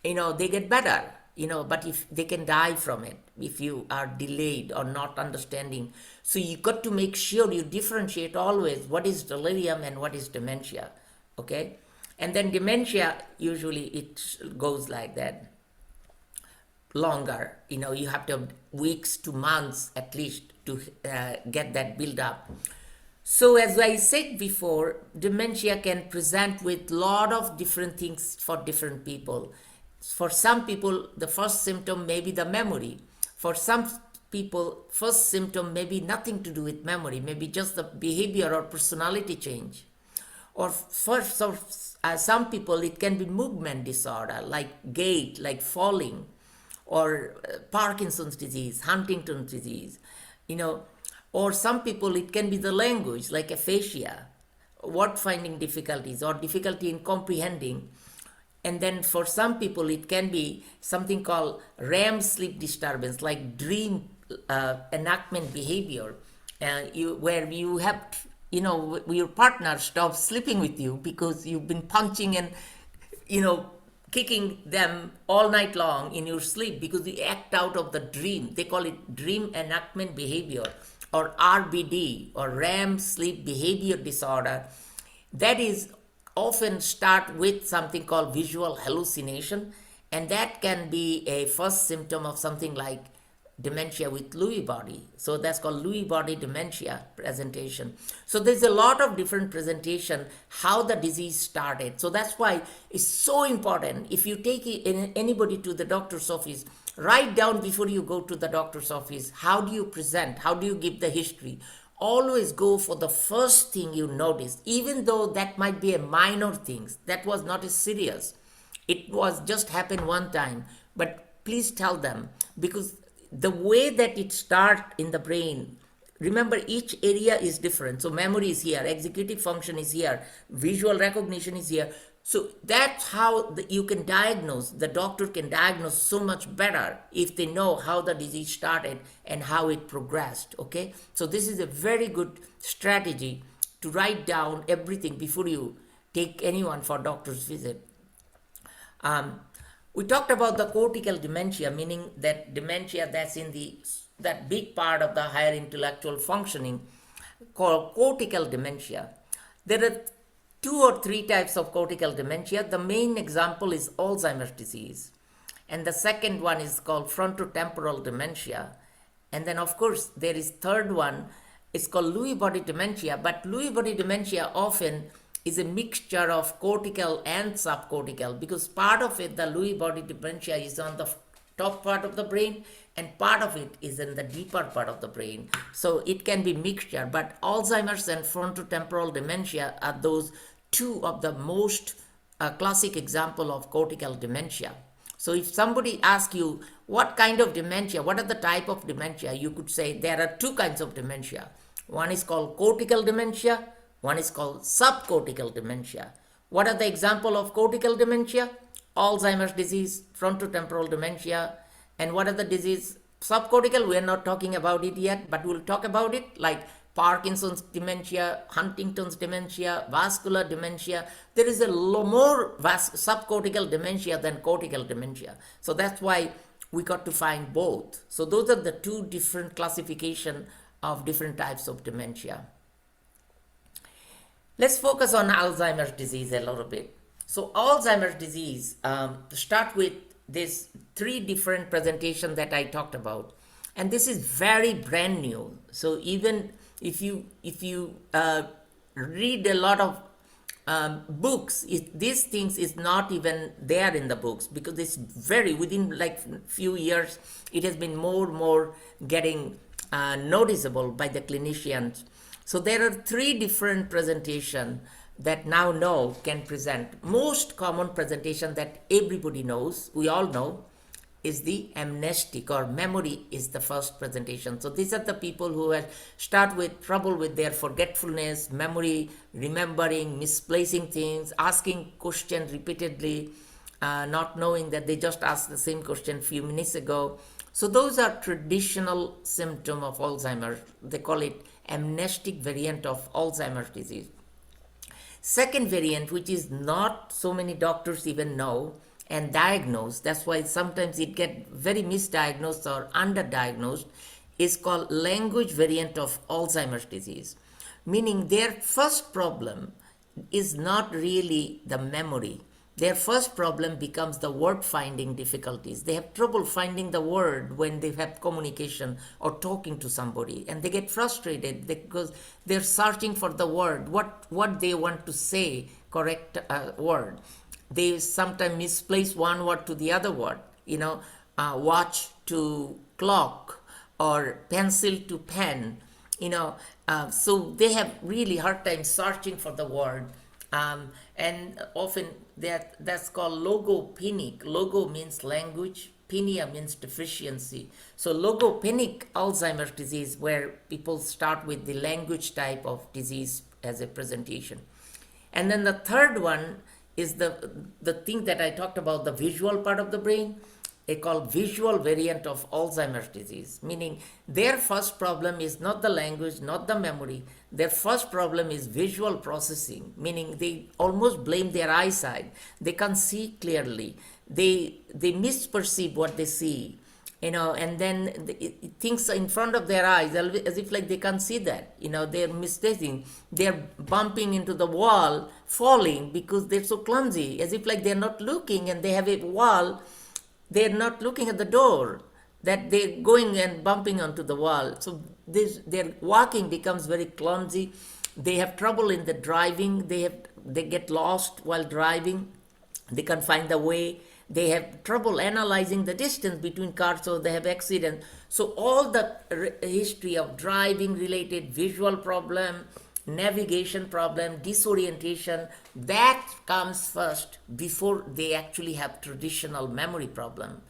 they get better, but if they can die from it if you are delayed or not understanding. So you got to make sure you differentiate always what is delirium and what is dementia, okay? And then dementia, usually it goes like that, longer, you have to have weeks to months at least to get that build up. So as I said before, dementia can present with lot of different things for different people. For some people, the first symptom may be the memory. For some people, first symptom may be nothing to do with memory, maybe just the behavior or personality change. Or for some people, it can be movement disorder, like gait, like falling, or Parkinson's disease, Huntington's disease, or some people it can be the language, like aphasia, word finding difficulties or difficulty in comprehending. And then for some people it can be something called REM sleep disturbance, like dream enactment behavior, where you have, your partner stops sleeping with you because you've been punching and, kicking them all night long in your sleep because you act out of the dream. They call it dream enactment behavior, or RBD, or REM sleep behavior disorder. That is often start with something called visual hallucination, and that can be a first symptom of something like dementia with Lewy body. So that's called Lewy body dementia presentation. So there's a lot of different presentation, how the disease started. So that's why it's so important. If you take anybody to the doctor's office, write down before you go to the doctor's office, how do you present? How do you give the history? Always go for the first thing you notice, even though that might be a minor thing. That was not as serious. It was just happened one time. But please tell them, because the way that it starts in the brain, remember each area is different. So memory is here, executive function is here, visual recognition is here. So that's how you can diagnose, the doctor can diagnose so much better if they know how the disease started and how it progressed, okay? So this is a very good strategy to write down everything before you take anyone for doctor's visit. We talked about the cortical dementia, meaning that dementia that's in that big part of the higher intellectual functioning called cortical dementia. There are 2 or 3 types of cortical dementia. The main example is Alzheimer's disease. And the second one is called frontotemporal dementia. And then of course there is third one, it's called Lewy body dementia. But Lewy body dementia often is a mixture of cortical and subcortical, because part of it, the Lewy body dementia, is on the top part of the brain and part of it is in the deeper part of the brain. So it can be mixture, but Alzheimer's and frontotemporal dementia are those 2 of the most classic example of cortical dementia. So if somebody asks you what kind of dementia, what are the type of dementia, you could say there are 2 kinds of dementia. One is called cortical dementia, one is called subcortical dementia. What are the example of cortical dementia? Alzheimer's disease, frontotemporal dementia. And what are the disease? Subcortical, we are not talking about it yet, but we'll talk about it, like Parkinson's dementia, Huntington's dementia, vascular dementia. There is a more subcortical dementia than cortical dementia. So that's why we got to find both. So those are the 2 different classification of different types of dementia. Let's focus on Alzheimer's disease a little bit. So Alzheimer's disease, start with this 3 different presentation that I talked about. And this is very brand new. So even if you read a lot of books, these things is not even there in the books, because it's very, within like few years, it has been more getting noticeable by the clinicians. So there are 3 different presentations that now can present. Most common presentation that everybody knows, we all know, is the amnestic or memory is the first presentation. So these are the people who have start with trouble with their forgetfulness, memory, remembering, misplacing things, asking questions repeatedly, not knowing that they just asked the same question a few minutes ago. So those are traditional symptom of Alzheimer's. They call it amnestic variant of Alzheimer's disease. Second variant, which is not so many doctors even know and diagnose, that's why sometimes it get very misdiagnosed or underdiagnosed, is called language variant of Alzheimer's disease. Meaning their first problem is not really the memory. Their first problem becomes the word finding difficulties. They have trouble finding the word when they have communication or talking to somebody, and they get frustrated because they're searching for the word, what they want to say, correct word. They sometimes misplace one word to the other word, watch to clock or pencil to pen, so they have really hard time searching for the word. And often that's called logopenic. Logo means language, penia means deficiency. So logopenic Alzheimer's disease, where people start with the language type of disease as a presentation. And then the third one is the thing that I talked about, the visual part of the brain. They call visual variant of Alzheimer's disease, meaning their first problem is not the language, not the memory. Their first problem is visual processing, meaning they almost blame their eyesight. They can't see clearly. They misperceive what they see, and then things in front of their eyes as if like they can't see that. They're mistaking. They're bumping into the wall, falling because they're so clumsy, as if like they're not looking and they have a wall. They're not looking at the door, that they're going and bumping onto the wall. So their walking becomes very clumsy. They have trouble in the driving. They get lost while driving. They can't find the way. They have trouble analyzing the distance between cars, so they have accidents. So all the history of driving related visual problem, navigation problem, disorientation, that comes first before they actually have traditional memory problem.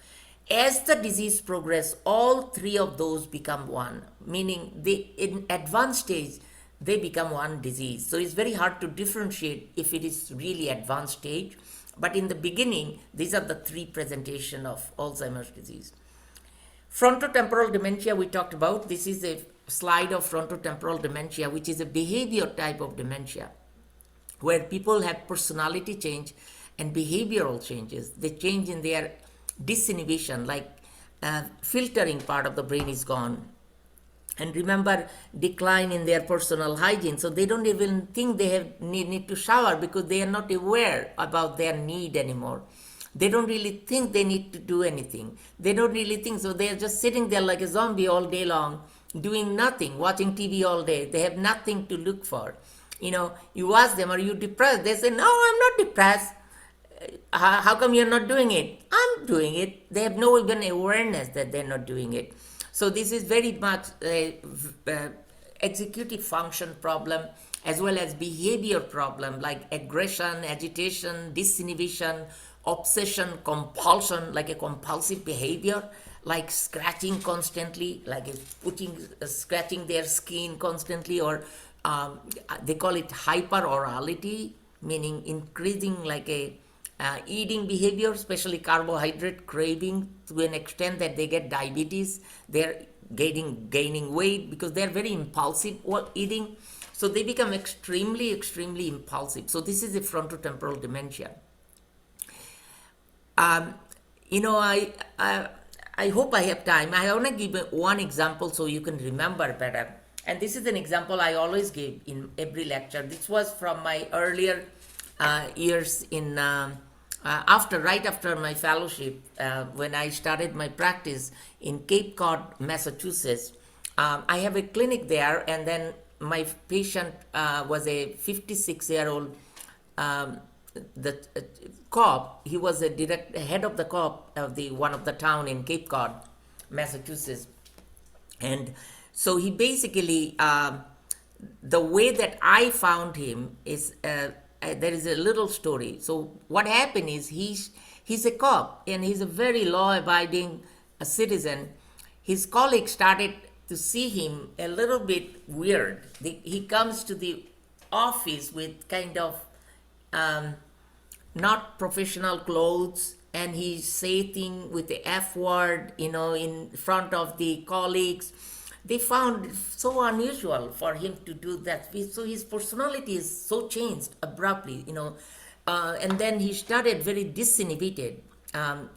As the disease progresses, all three of those become one, meaning they, in advanced stage, they become one disease. So it's very hard to differentiate if it is really advanced stage. But in the beginning, these are the three presentation of Alzheimer's disease. Frontotemporal dementia we talked about. This is a slide of frontotemporal dementia, which is a behavior type of dementia, where people have personality change and behavioral changes. They change in their disinhibition, like filtering part of the brain is gone. And remember, decline in their personal hygiene. So they don't even think they have need to shower because they are not aware about their need anymore. They don't really think they need to do anything. They don't really think, so they are just sitting there like a zombie all day long, doing nothing, watching TV all day. They have nothing to look for. You ask them, are you depressed? They say, no, I'm not depressed. How come you're not doing it? I'm doing it. They have no even awareness that they're not doing it. So this is very much a executive function problem as well as behavior problem, like aggression, agitation, disinhibition, obsession, compulsion, like a compulsive behavior, like scratching constantly, like scratching their skin constantly, or they call it hyperorality, meaning increasing like a eating behavior, especially carbohydrate craving, to an extent that they get diabetes. They're gaining weight because they're very impulsive eating. So they become extremely, extremely impulsive. So this is a frontotemporal dementia. I hope I have time. I want to give one example so you can remember better. And this is an example I always give in every lecture. This was from my earlier years in right after my fellowship, when I started my practice in Cape Cod, Massachusetts. I have a clinic there, and then my patient was a 56-year-old cop. He was a direct head of the cop of one of the town in Cape Cod, Massachusetts. And so he basically, the way that I found him is, there is a little story. So what happened is he's a cop and he's a very law-abiding citizen. His colleagues started to see him a little bit weird. He comes to the office with kind of not professional clothes, and he say things with the F word, in front of the colleagues. They found it so unusual for him to do that. So his personality is so changed abruptly, and then he started very disinhibited,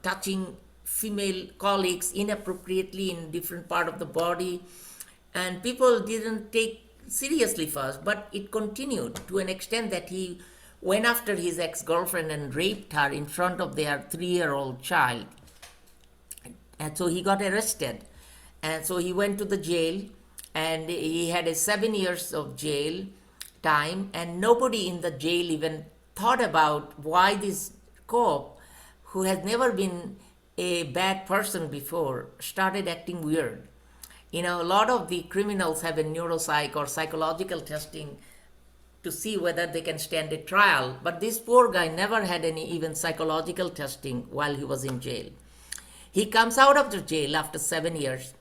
touching female colleagues inappropriately in different part of the body. And people didn't take seriously first, but it continued to an extent that he went after his ex-girlfriend and raped her in front of their 3-year-old child. And so he got arrested. And so he went to the jail, and he had a 7 years of jail time, and nobody in the jail even thought about why this cop, who has never been a bad person before, started acting weird. A lot of the criminals have a neuropsych or psychological testing to see whether they can stand a trial, but this poor guy never had any even psychological testing while he was in jail. He comes out of the jail after 7 years,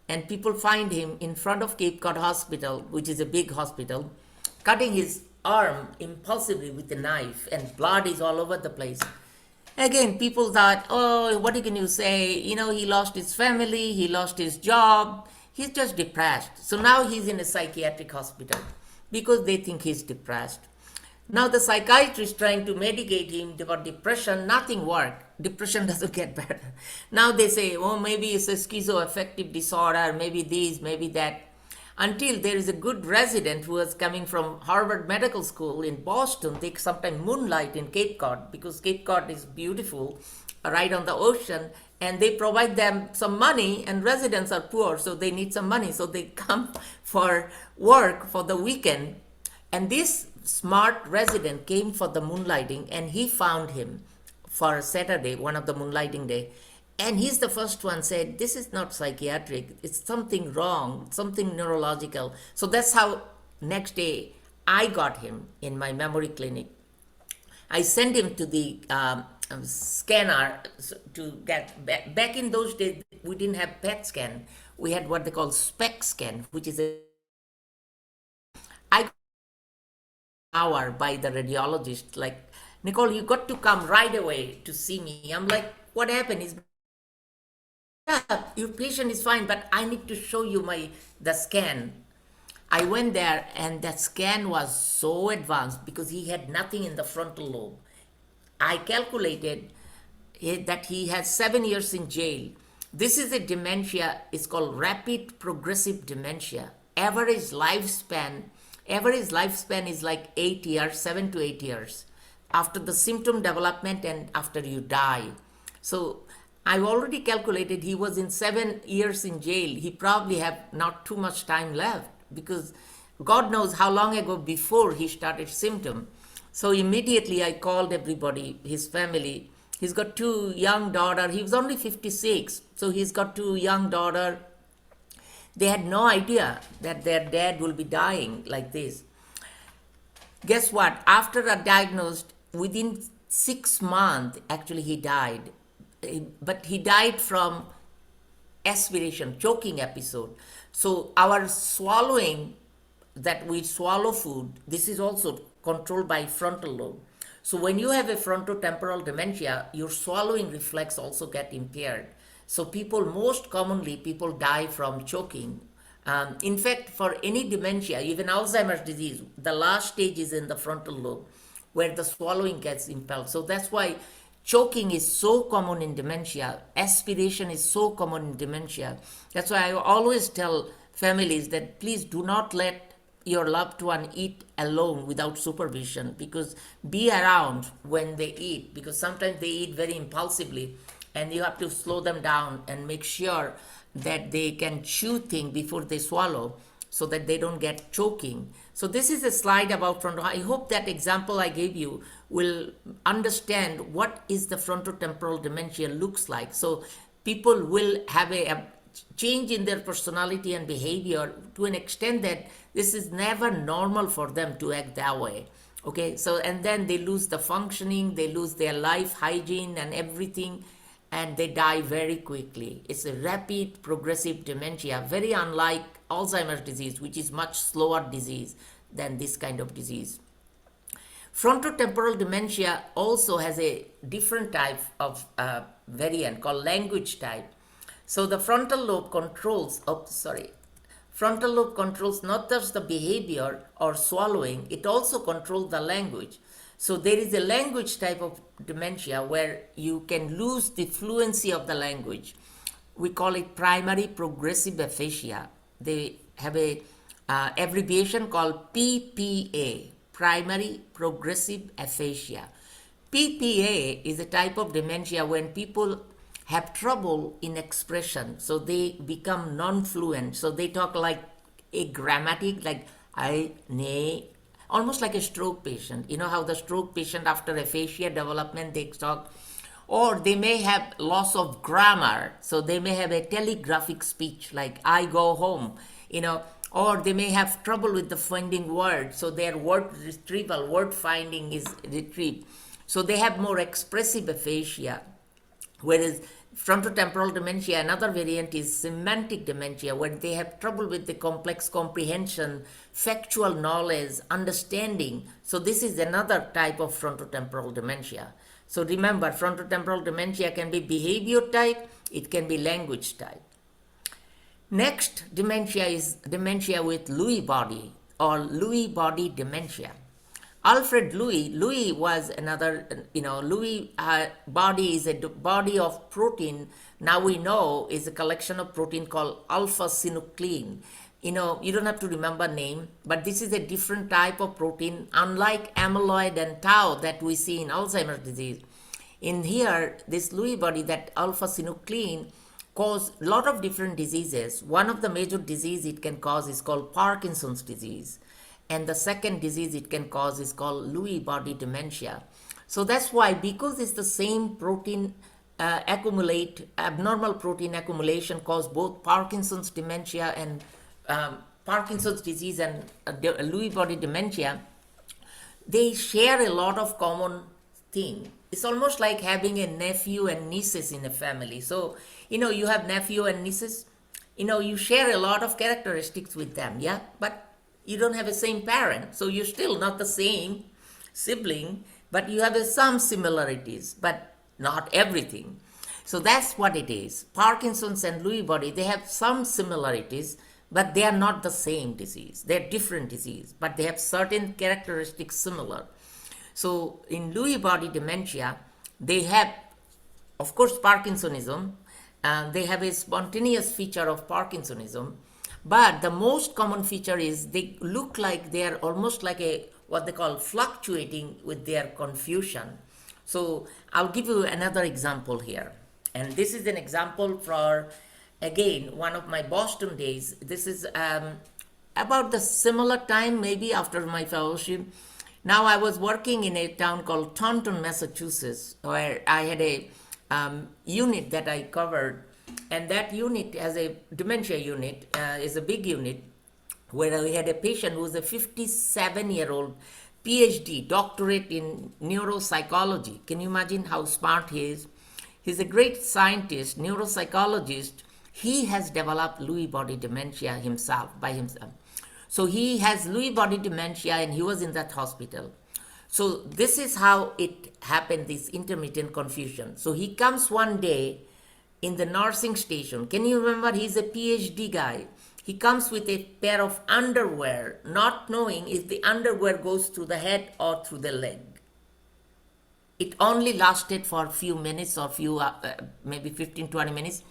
and people find him in front of Cape Cod Hospital, which is a big hospital, cutting his arm impulsively with a knife, and blood is all over the place. Again, people thought, oh, what can you say? He lost his family, he lost his job, he's just depressed. So now he's in a psychiatric hospital because they think he's depressed. Now the psychiatrist trying to medicate him for depression, nothing worked. Depression doesn't get better. Now they say, oh, maybe it's a schizoaffective disorder, maybe this, maybe that. Until there is a good resident who was coming from Harvard Medical School in Boston. They sometimes moonlight in Cape Cod because Cape Cod is beautiful, right on the ocean, and they provide them some money, and residents are poor, so they need some money. So they come for work for the weekend. And this smart resident came for the moonlighting, and he found him for Saturday, one of the moonlighting day. And he's the first one said, this is not psychiatric, it's something wrong, something neurological. So that's how next day I got him in my memory clinic. I sent him to the scanner to get back in those days. We didn't have PET scan. We had what they call SPEC scan, which is a I got an hour by the radiologist, like, Nicole, you got to come right away to see me. I'm like, what happened? Is yeah, your patient is fine, but I need to show you the scan. I went there and that scan was so advanced because he had nothing in the frontal lobe. I calculated that he has 7 years in jail. This is a dementia, it's called rapid progressive dementia. Average lifespan is like 8 years, 7 to 8 years after the symptom development and after you die. So I've already calculated he was in 7 years in jail. He probably have not too much time left because God knows how long ago before he started symptom. So immediately I called everybody, his family. He's got 2 young daughters. He was only 56. So he's got 2 young daughters. They had no idea that their dad will be dying like this. Guess what? After a diagnosed, within 6 months, actually he died. But he died from aspiration, choking episode. So our swallowing, that we swallow food, this is also controlled by frontal lobe. So when you have a frontotemporal dementia, your swallowing reflex also get impaired. So most commonly people die from choking. In fact, for any dementia, even Alzheimer's disease, the last stage is in the frontal lobe where the swallowing gets impaired. So that's why choking is so common in dementia. Aspiration is so common in dementia. That's why I always tell families that please do not let your loved one eat alone without supervision, because be around when they eat, because sometimes they eat very impulsively and you have to slow them down and make sure that they can chew things before they swallow so that they don't get choking. So this is a slide about frontal. I hope that example I gave you will understand what is the frontotemporal dementia looks like. So people will have a change in their personality and behavior to an extent that this is never normal for them to act that way. Okay, so and then they lose the functioning, they lose their life hygiene and everything, and they die very quickly. It's a rapid progressive dementia, very unlike Alzheimer's disease, which is much slower disease than this kind of disease. Frontotemporal dementia also has a different type of variant called language type. So the frontal lobe controls not just the behavior or swallowing, it also controls the language. So there is a language type of dementia where you can lose the fluency of the language. We call it primary progressive aphasia. They have a abbreviation called PPA, primary progressive aphasia. PPA is a type of dementia when people have trouble in expression, so they become non-fluent. So they talk like a grammatic, like I, nay, almost like a stroke patient. You know how the stroke patient after aphasia development, they talk, or they may have loss of grammar. So they may have a telegraphic speech, like I go home, or they may have trouble with the finding words. So their word retrieval, word finding is retrieved. So they have more expressive aphasia. Whereas frontotemporal dementia, another variant is semantic dementia, where they have trouble with the complex comprehension, factual knowledge, understanding. So this is another type of frontotemporal dementia. So remember, frontotemporal dementia can be behavior type, it can be language type. Next dementia is dementia with Lewy body or Lewy body dementia. Alfred Lewy was another, Lewy body is a body of protein. Now we know is a collection of protein called alpha-synuclein. You don't have to remember name, but this is a different type of protein, unlike amyloid and tau that we see in Alzheimer's disease. In here, this Lewy body, that alpha-synuclein, cause a lot of different diseases. One of the major disease it can cause is called Parkinson's disease. And the second disease it can cause is called Lewy body dementia. So that's why, because it's the same protein abnormal protein accumulation cause both Parkinson's dementia and Parkinson's disease and Lewy body dementia, they share a lot of common thing. It's almost like having a nephew and nieces in a family. So, you have nephew and nieces, you share a lot of characteristics with them, yeah? But you don't have the same parent. So you're still not the same sibling, but you have some similarities, but not everything. So that's what it is. Parkinson's and Lewy body, they have some similarities, but they are not the same disease. They're different disease, but they have certain characteristics similar. So in Lewy body dementia, they have, of course, Parkinsonism. They have a spontaneous feature of Parkinsonism, but the most common feature is they look like they are almost like what they call fluctuating with their confusion. So I'll give you another example here. And this is an example for, again, one of my Boston days. This is about the similar time, maybe after my fellowship. Now I was working in a town called Taunton, Massachusetts, where I had a unit that I covered. And that unit, as a dementia unit, is a big unit where we had a patient who was a 57-year-old PhD, doctorate in neuropsychology. Can you imagine how smart he is? He's a great scientist, neuropsychologist. He has developed Lewy body dementia by himself. So he has Lewy body dementia and he was in that hospital. So this is how it happened, this intermittent confusion. So he comes one day in the nursing station. Can you remember? He's a PhD guy. He comes with a pair of underwear, not knowing if the underwear goes through the head or through the leg. It only lasted for a few minutes or maybe 15, 20 minutes,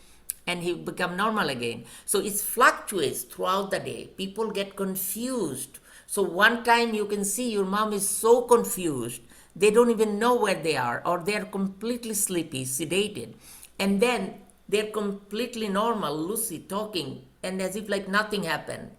and he become normal again. So it fluctuates throughout the day. People get confused. So one time you can see your mom is so confused, they don't even know where they are, or they're completely sleepy, sedated. And then they're completely normal, lucid, talking, and as if like nothing happened.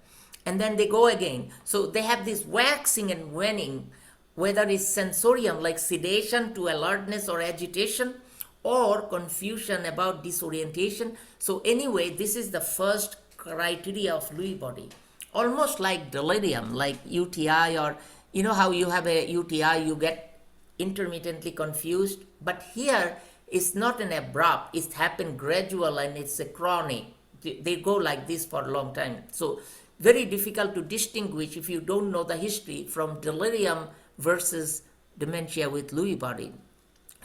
And then they go again. So they have this waxing and waning, whether it's sensorium like sedation to alertness or agitation, or confusion about disorientation. So anyway, this is the first criteria of Lewy body. Almost like delirium, like UTI, or you know how you have a UTI, you get intermittently confused. But here, it's not an abrupt, it's happened gradual and it's a chronic. They go like this for a long time. So very difficult to distinguish if you don't know the history from delirium versus dementia with Lewy body.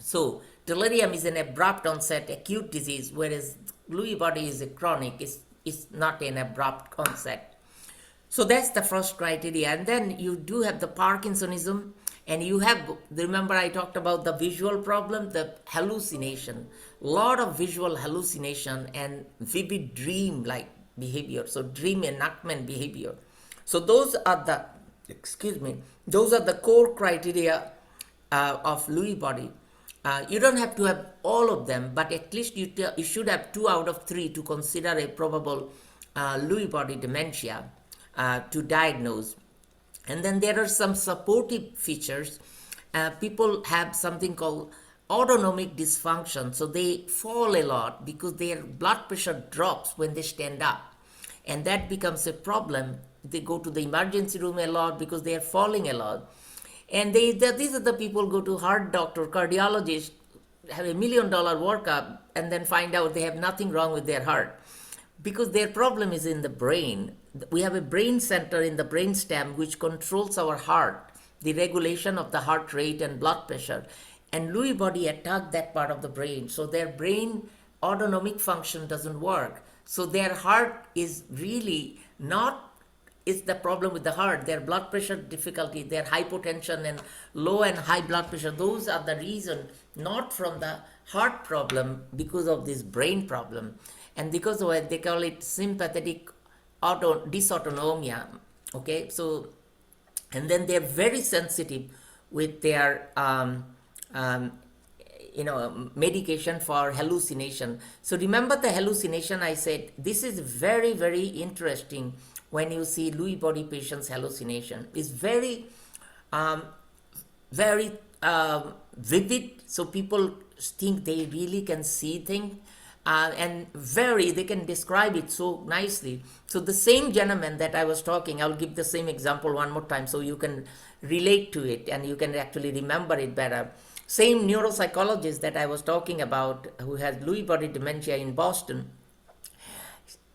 So delirium is an abrupt onset acute disease, whereas Lewy body is a chronic, it's not an abrupt onset. So that's the first criteria. And then you do have the Parkinsonism, and you have, remember I talked about the visual problem, the hallucination, lot of visual hallucination and vivid dream-like behavior. So dream enactment behavior. So those are the core criteria of Lewy body. You don't have to have all of them, but at least you should have 2 out of 3 to consider a probable Lewy body dementia to diagnose. And then there are some supportive features. People have something called autonomic dysfunction. So they fall a lot because their blood pressure drops when they stand up. And that becomes a problem. They go to the emergency room a lot because they are falling a lot. And these are the people go to heart doctor, cardiologist, have $1 million workup, and then find out they have nothing wrong with their heart. Because their problem is in the brain. We have a brain center in the brainstem which controls our heart, the regulation of the heart rate and blood pressure. And Lewy body attack that part of the brain. So their brain autonomic function doesn't work. So their heart is really not, is the problem with the heart. Their blood pressure difficulty, their hypotension and low and high blood pressure, those are the reason, not from the heart problem, because of this brain problem. And because of what they call it sympathetic dysautonomia, okay? So, and then they're very sensitive with their, medication for hallucination. So remember the hallucination I said, this is very, very interesting when you see Lewy body patients' hallucination. It's very, very vivid, so people think they really can see things. And they can describe it so nicely. So the same gentleman that I was talking, I'll give the same example one more time so you can relate to it and you can actually remember it better. Same neuropsychologist that I was talking about, who has Lewy body dementia in Boston,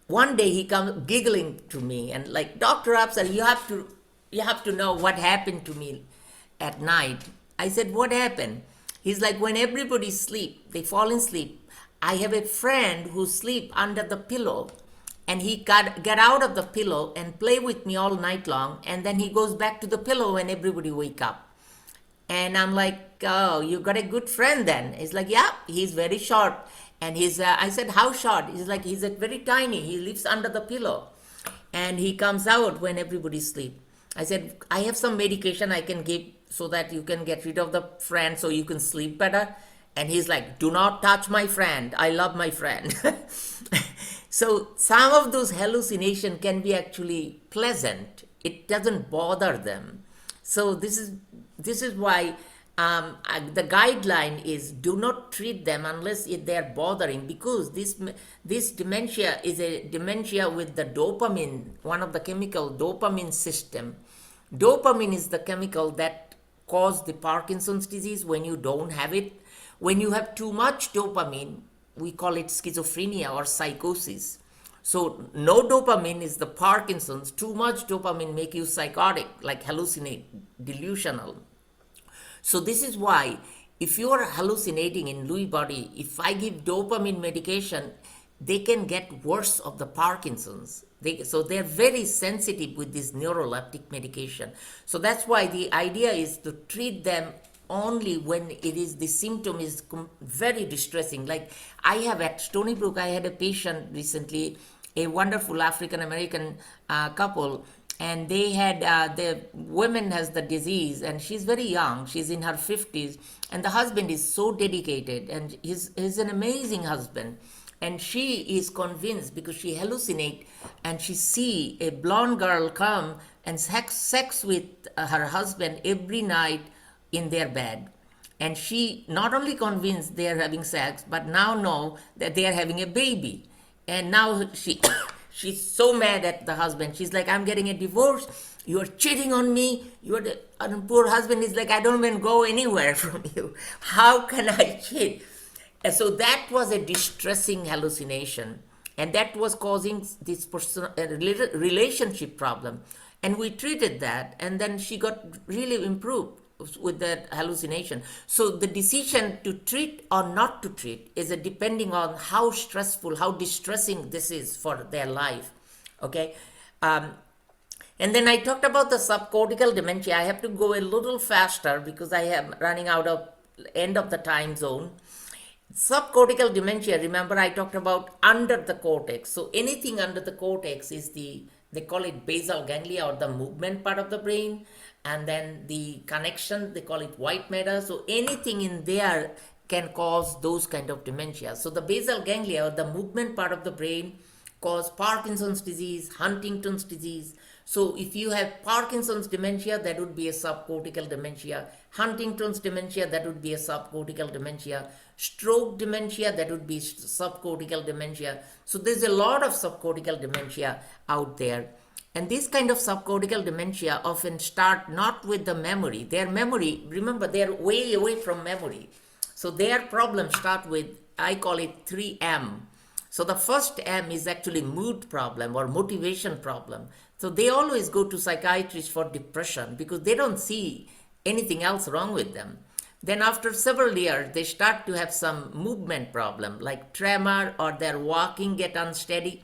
one day he comes giggling to me and like, Dr. Absar, you have to know what happened to me at night. I said, what happened? He's like, when everybody sleep, they fall asleep, I have a friend who sleep under the pillow and he get out of the pillow and play with me all night long, and then he goes back to the pillow when everybody wake up. And I'm like, oh, you got a good friend then. He's like, yeah, he's very short. And I said, how short? He's like, he's very tiny. He lives under the pillow. And he comes out when everybody sleep. I said, I have some medication I can give so that you can get rid of the friend so you can sleep better. And he's like, do not touch my friend. I love my friend. So some of those hallucinations can be actually pleasant. It doesn't bother them. So this is why the guideline is do not treat them unless they're bothering, because this dementia is a dementia with the dopamine, one of the chemical dopamine system. Dopamine is the chemical that causes the Parkinson's disease when you don't have it. When you have too much dopamine, we call it schizophrenia or psychosis. So no dopamine is the Parkinson's. Too much dopamine make you psychotic, like hallucinate, delusional. So this is why if you are hallucinating in Lewy body, if I give dopamine medication, they can get worse of the Parkinson's. So they're very sensitive with this neuroleptic medication. So that's why the idea is to treat them only when the symptom is very distressing. Like I have at Stony Brook, I had a patient recently, a wonderful African American couple, and they had the woman has the disease and she's very young, she's in her 50s, and the husband is so dedicated and he's an amazing husband, and she is convinced because she hallucinate and she see a blonde girl come and sex with her husband every night in their bed. And she not only convinced they are having sex, but now know that they are having a baby. And now she's so mad at the husband. She's like, I'm getting a divorce. You're cheating on me. And poor husband is like, I don't even go anywhere from you. How can I cheat? And so that was a distressing hallucination. And that was causing this relationship problem. And we treated that. And then she got really improved with that hallucination. So the decision to treat or not to treat is depending on how stressful, how distressing this is for their life. Okay. And then I talked about the subcortical dementia. I have to go a little faster because I am running out of end of the time zone. Subcortical dementia, remember I talked about under the cortex. So anything under the cortex is they call it basal ganglia, or the movement part of the brain. And then the connection, they call it white matter. So anything in there can cause those kind of dementia. So the basal ganglia, or the movement part of the brain, cause Parkinson's disease, Huntington's disease. So if you have Parkinson's dementia, that would be a subcortical dementia. Huntington's dementia, that would be a subcortical dementia. Stroke dementia, that would be subcortical dementia. So there's a lot of subcortical dementia out there. And this kind of subcortical dementia often start not with the memory. Their memory, remember, they're way away from memory. So their problems start with, I call it 3M. So the first M is actually mood problem or motivation problem. So they always go to psychiatrists for depression because they don't see anything else wrong with them. Then after several years, they start to have some movement problem like tremor, or their walking get unsteady.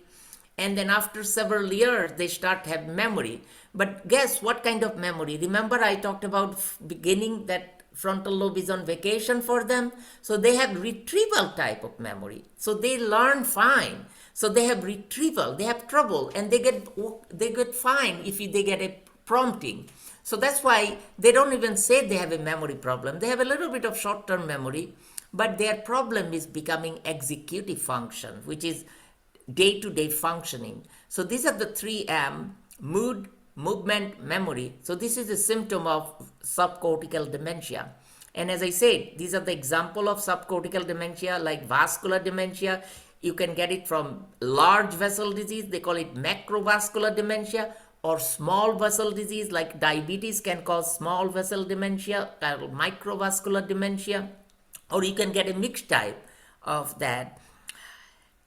And then after several years, they start to have memory. But guess what kind of memory? Remember I talked about beginning that frontal lobe is on vacation for them. So they have retrieval type of memory. So they learn fine. So they have retrieval, they have trouble, and they get fine if they get a prompting. So that's why they don't even say they have a memory problem. They have a little bit of short-term memory, but their problem is becoming executive function, which is day-to-day functioning. So these are the 3M: mood, movement, memory. So this is a symptom of subcortical dementia. And as I said, these are the example of subcortical dementia, like vascular dementia. You can get it from large vessel disease. They call it macrovascular dementia, or small vessel disease like diabetes can cause small vessel dementia, microvascular dementia, or you can get a mixed type of that.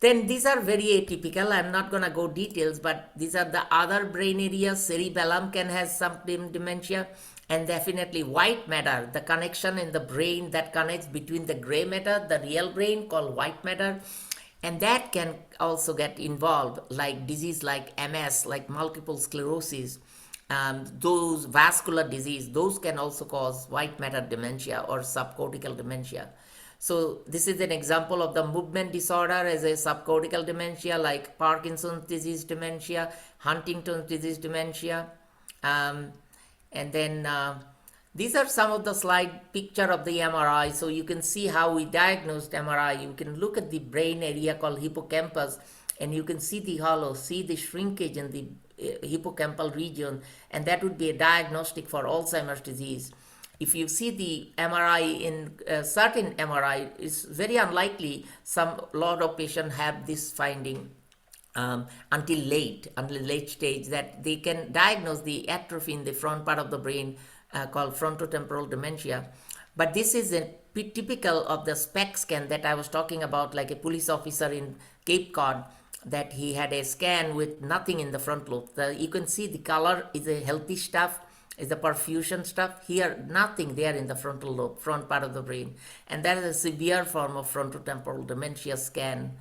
Then these are very atypical. I'm not going to go details, but these are the other brain areas. Cerebellum can have some dementia, and definitely white matter, the connection in the brain that connects between the gray matter, the real brain called white matter, and that can also get involved, like disease like MS, like multiple sclerosis, those vascular disease, those can also cause white matter dementia or subcortical dementia. So this is an example of the movement disorder as a subcortical dementia, like Parkinson's disease dementia, Huntington's disease dementia. And then these are some of the slide picture of the MRI. So you can see how we diagnosed MRI. You can look at the brain area called hippocampus, and you can see the hollow, see the shrinkage in the hippocampal region, and that would be a diagnostic for Alzheimer's disease. If you see the MRI in certain MRI, it's very unlikely some lot of patients have this finding until late stage, that they can diagnose the atrophy in the front part of the brain called frontotemporal dementia. But this is typical of the SPECT scan that I was talking about, like a police officer in Cape Cod, that he had a scan with nothing in the front lobe. You can see the color is a healthy stuff, is the perfusion stuff. Here, nothing there in the frontal lobe, front part of the brain. And that is a severe form of frontotemporal dementia scan.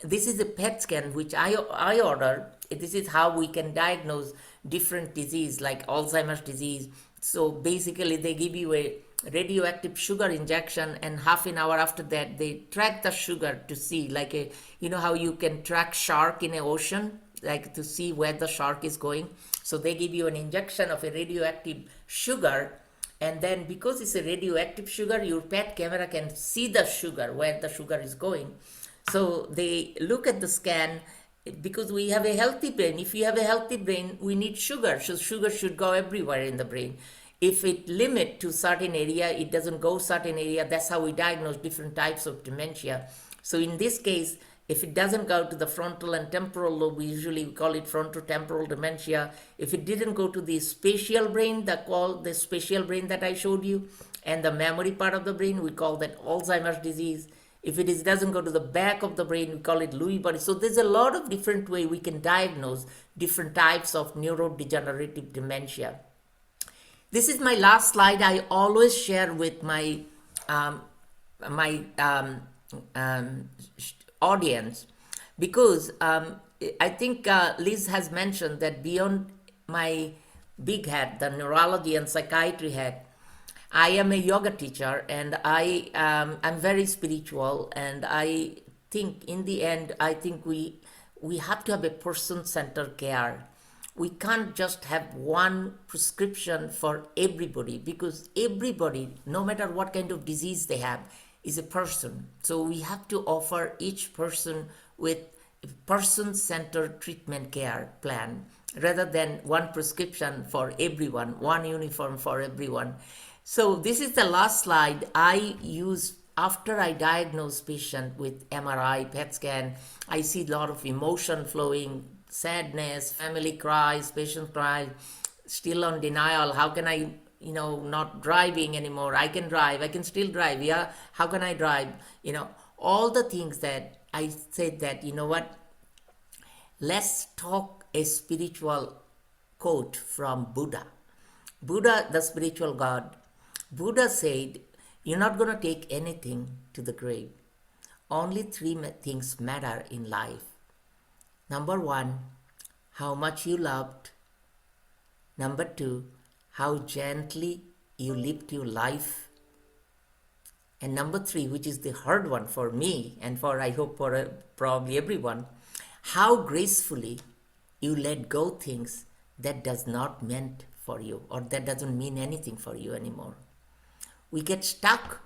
This is a PET scan, which I ordered. This is how we can diagnose different disease like Alzheimer's disease. So basically, they give you a radioactive sugar injection, and half an hour after that, they track the sugar to see, like you know how you can track shark in an ocean, like to see where the shark is going. So they give you an injection of a radioactive sugar, and then because it's a radioactive sugar, your PET camera can see the sugar, where the sugar is going. So they look at the scan, because we have a healthy brain. If you have a healthy brain, we need sugar. So sugar should go everywhere in the brain. If it limit to certain area, it doesn't go certain area. That's how we diagnose different types of dementia. So in this case, if it doesn't go to the frontal and temporal lobe, we usually call it frontotemporal dementia. If it didn't go to the spatial brain, the spatial brain that I showed you, and the memory part of the brain, we call that Alzheimer's disease. If it doesn't go to the back of the brain, we call it Lewy body. So there's a lot of different way we can diagnose different types of neurodegenerative dementia. This is my last slide. I always share with my audience, because I think Liz has mentioned that beyond my big hat, the neurology and psychiatry hat, I am a yoga teacher, and I'm very spiritual, and I think in the end, I think we have to have a person-centered care. We can't just have one prescription for everybody, because everybody, no matter what kind of disease they have, is a person. So we have to offer each person with a person-centered treatment care plan, rather than one prescription for everyone, one uniform for everyone. So this is the last slide I use after I diagnose patient with MRI, PET scan. I see a lot of emotion flowing, sadness, family cries, patient cries, still on denial. How can I, not driving anymore? I can drive, I can still drive. Yeah, how can I drive? All the things that I said that, let's talk a spiritual quote from Buddha. Buddha, the spiritual God. Buddha said, you're not going to take anything to the grave. Only three things matter in life. Number one, how much you loved. Number two, how gently you lived your life. And number three, which is the hard one for me and for, I hope, for probably everyone, how gracefully you let go things that does not meant for you, or that doesn't mean anything for you anymore. We get stuck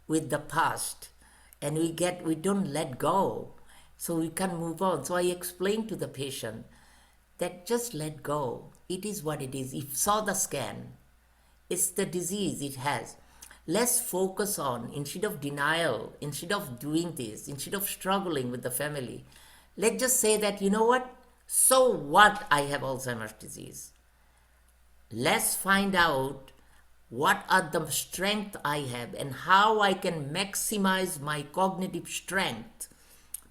with the past, and we don't let go, so we can move on. So I explained to the patient that just let go. It is what it is. If you saw the scan, it's the disease it has. Let's focus on, instead of denial, instead of doing this, instead of struggling with the family, let's just say that, So what, I have Alzheimer's disease? Let's find out what are the strengths I have and how I can maximize my cognitive strength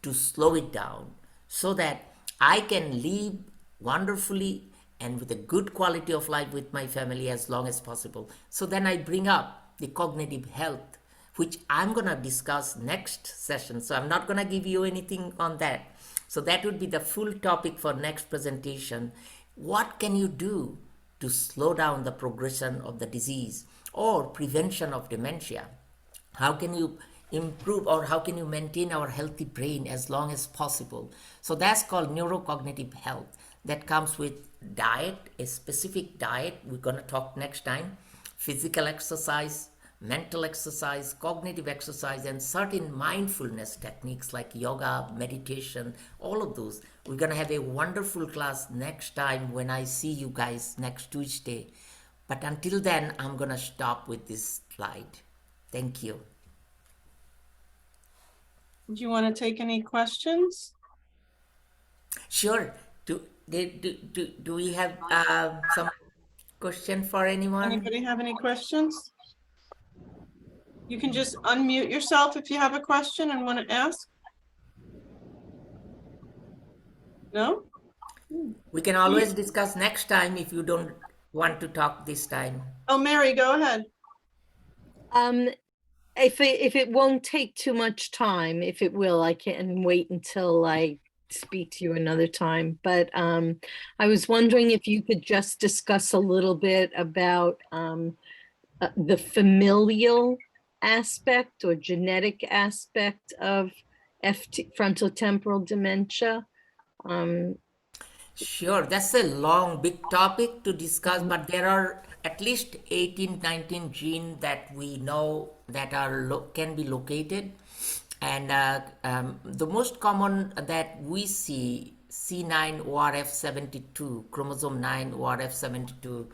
to slow it down so that I can live wonderfully and with a good quality of life with my family as long as possible. So then I bring up the cognitive health, which I'm going to discuss next session. So I'm not going to give you anything on that. So that would be the full topic for next presentation. What can you do to slow down the progression of the disease or prevention of dementia? How can you improve or how can you maintain our healthy brain as long as possible? So that's called neurocognitive health. That comes with diet, a specific diet. We're going to talk next time. Physical exercise, mental exercise, cognitive exercise, and certain mindfulness techniques like yoga, meditation, all of those. We're going to have a wonderful class next time when I see you guys next Tuesday. But until then, I'm going to stop with this slide. Thank you. Do you want to take any questions? Sure. Do we have some question for anyone? Anybody have any questions? You can just unmute yourself if you have a question and want to ask. No? We can always discuss next time if you don't want to talk this time. Oh, Mary, go ahead. If it won't take too much time, if it will, I can wait until I speak to you another time. But I was wondering if you could just discuss a little bit about the familial aspect or genetic aspect of frontotemporal dementia. Sure, that's a long, big topic to discuss, but there are at least 18, 19 genes that we know that are can be located. And the most common that we see, C9ORF72, chromosome 9 ORF72.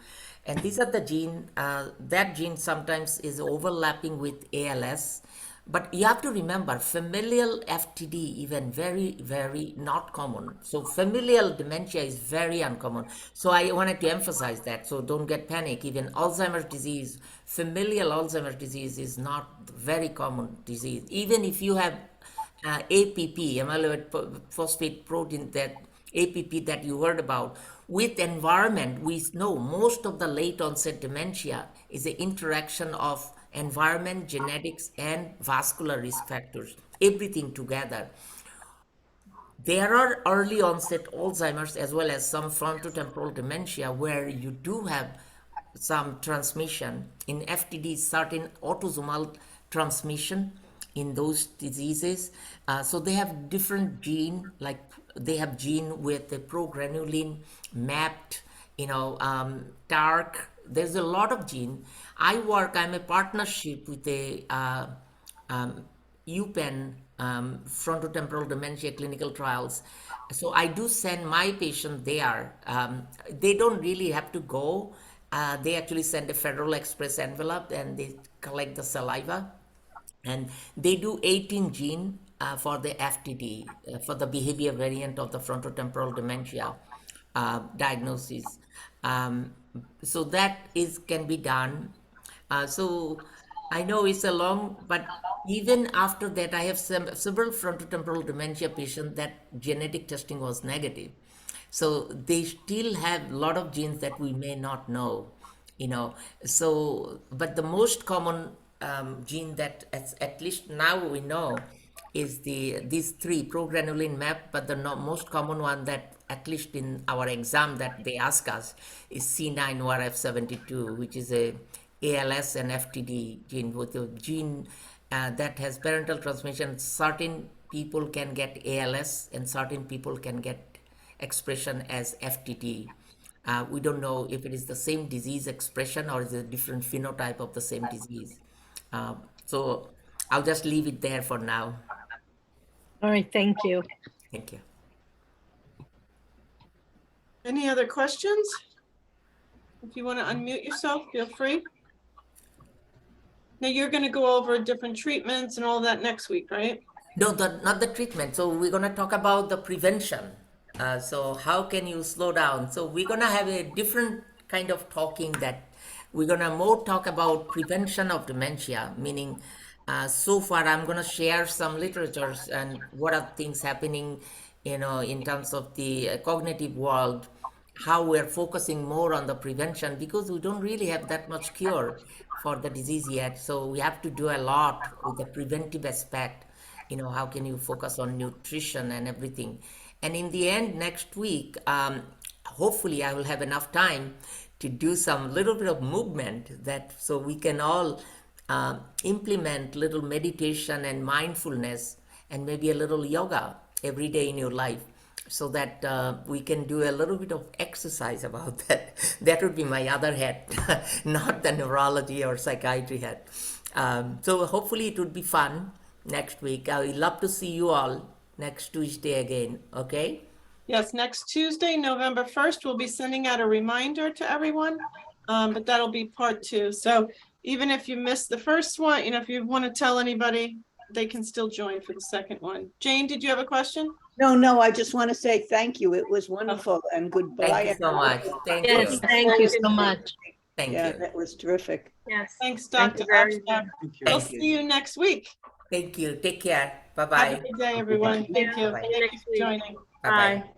And these are the gene, that gene sometimes is overlapping with ALS. But you have to remember, familial FTD even very, very not common. So familial dementia is very uncommon. So I wanted to emphasize that. So don't get panic. Even Alzheimer's disease, familial Alzheimer's disease is not very common disease. Even if you have APP, amyloid phosphate protein, that APP that you heard about, with environment, we know most of the late onset dementia is the interaction of environment, genetics, and vascular risk factors, everything together. There are early onset Alzheimer's as well as some frontotemporal dementia where you do have some transmission. In FTD, certain autosomal transmission in those diseases. So they have different gene, like they have gene with the progranulin mapped, TARC. There's a lot of gene. I'm a partnership with a UPenn frontotemporal dementia clinical trials. So I do send my patient there. They don't really have to go. They actually send a Federal Express envelope and they collect the saliva. And they do 18 gene for the FTD, for the behavior variant of the frontotemporal dementia diagnosis. So that can be done. So I know it's a long, but even after that, I have several frontotemporal dementia patients that genetic testing was negative. So they still have a lot of genes that we may not know, So, but the most common gene that at least now we know is these three progranulin map, but the most common one that at least in our exam that they ask us is C9ORF72, which is a ALS and FTD gene with a gene that has parental transmission. Certain people can get ALS and certain people can get expression as FTD. We don't know if it is the same disease expression or is it a different phenotype of the same disease. So I'll just leave it there for now. All right, thank you. Thank you. Any other questions? If you want to unmute yourself, feel free. Now you're going to go over different treatments and all that next week, right? No, not the treatment. So we're going to talk about the prevention. So how can you slow down? So we're gonna have a different kind of talking that we're gonna more talk about prevention of dementia, meaning so far I'm gonna share some literatures and what are things happening, in terms of the cognitive world, how we're focusing more on the prevention because we don't really have that much cure for the disease yet. So we have to do a lot with the preventive aspect. How can you focus on nutrition and everything? And in the end, next week, hopefully I will have enough time to do some little bit of movement that so we can all implement little meditation and mindfulness and maybe a little yoga every day in your life so that we can do a little bit of exercise about that. That would be my other hat, not the neurology or psychiatry hat. So hopefully it would be fun next week. I would love to see you all next Tuesday again, okay? Yes, next Tuesday, November 1st, we'll be sending out a reminder to everyone, but that'll be part 2. So even if you missed the first one, if you want to tell anybody, they can still join for the second one. Jane, did you have a question? No, I just want to say thank you. It was wonderful and goodbye. Thank you so much. Thank Yes, you. thank you so much. Thank Yeah, you. that was terrific. Yes. Thanks, Thank Dr. you very Absar. much. We'll see you next week. Thank you. Take care. Have Bye-bye. a good day, everyone. Thank you. Bye-bye. Thank you for joining. Bye-bye.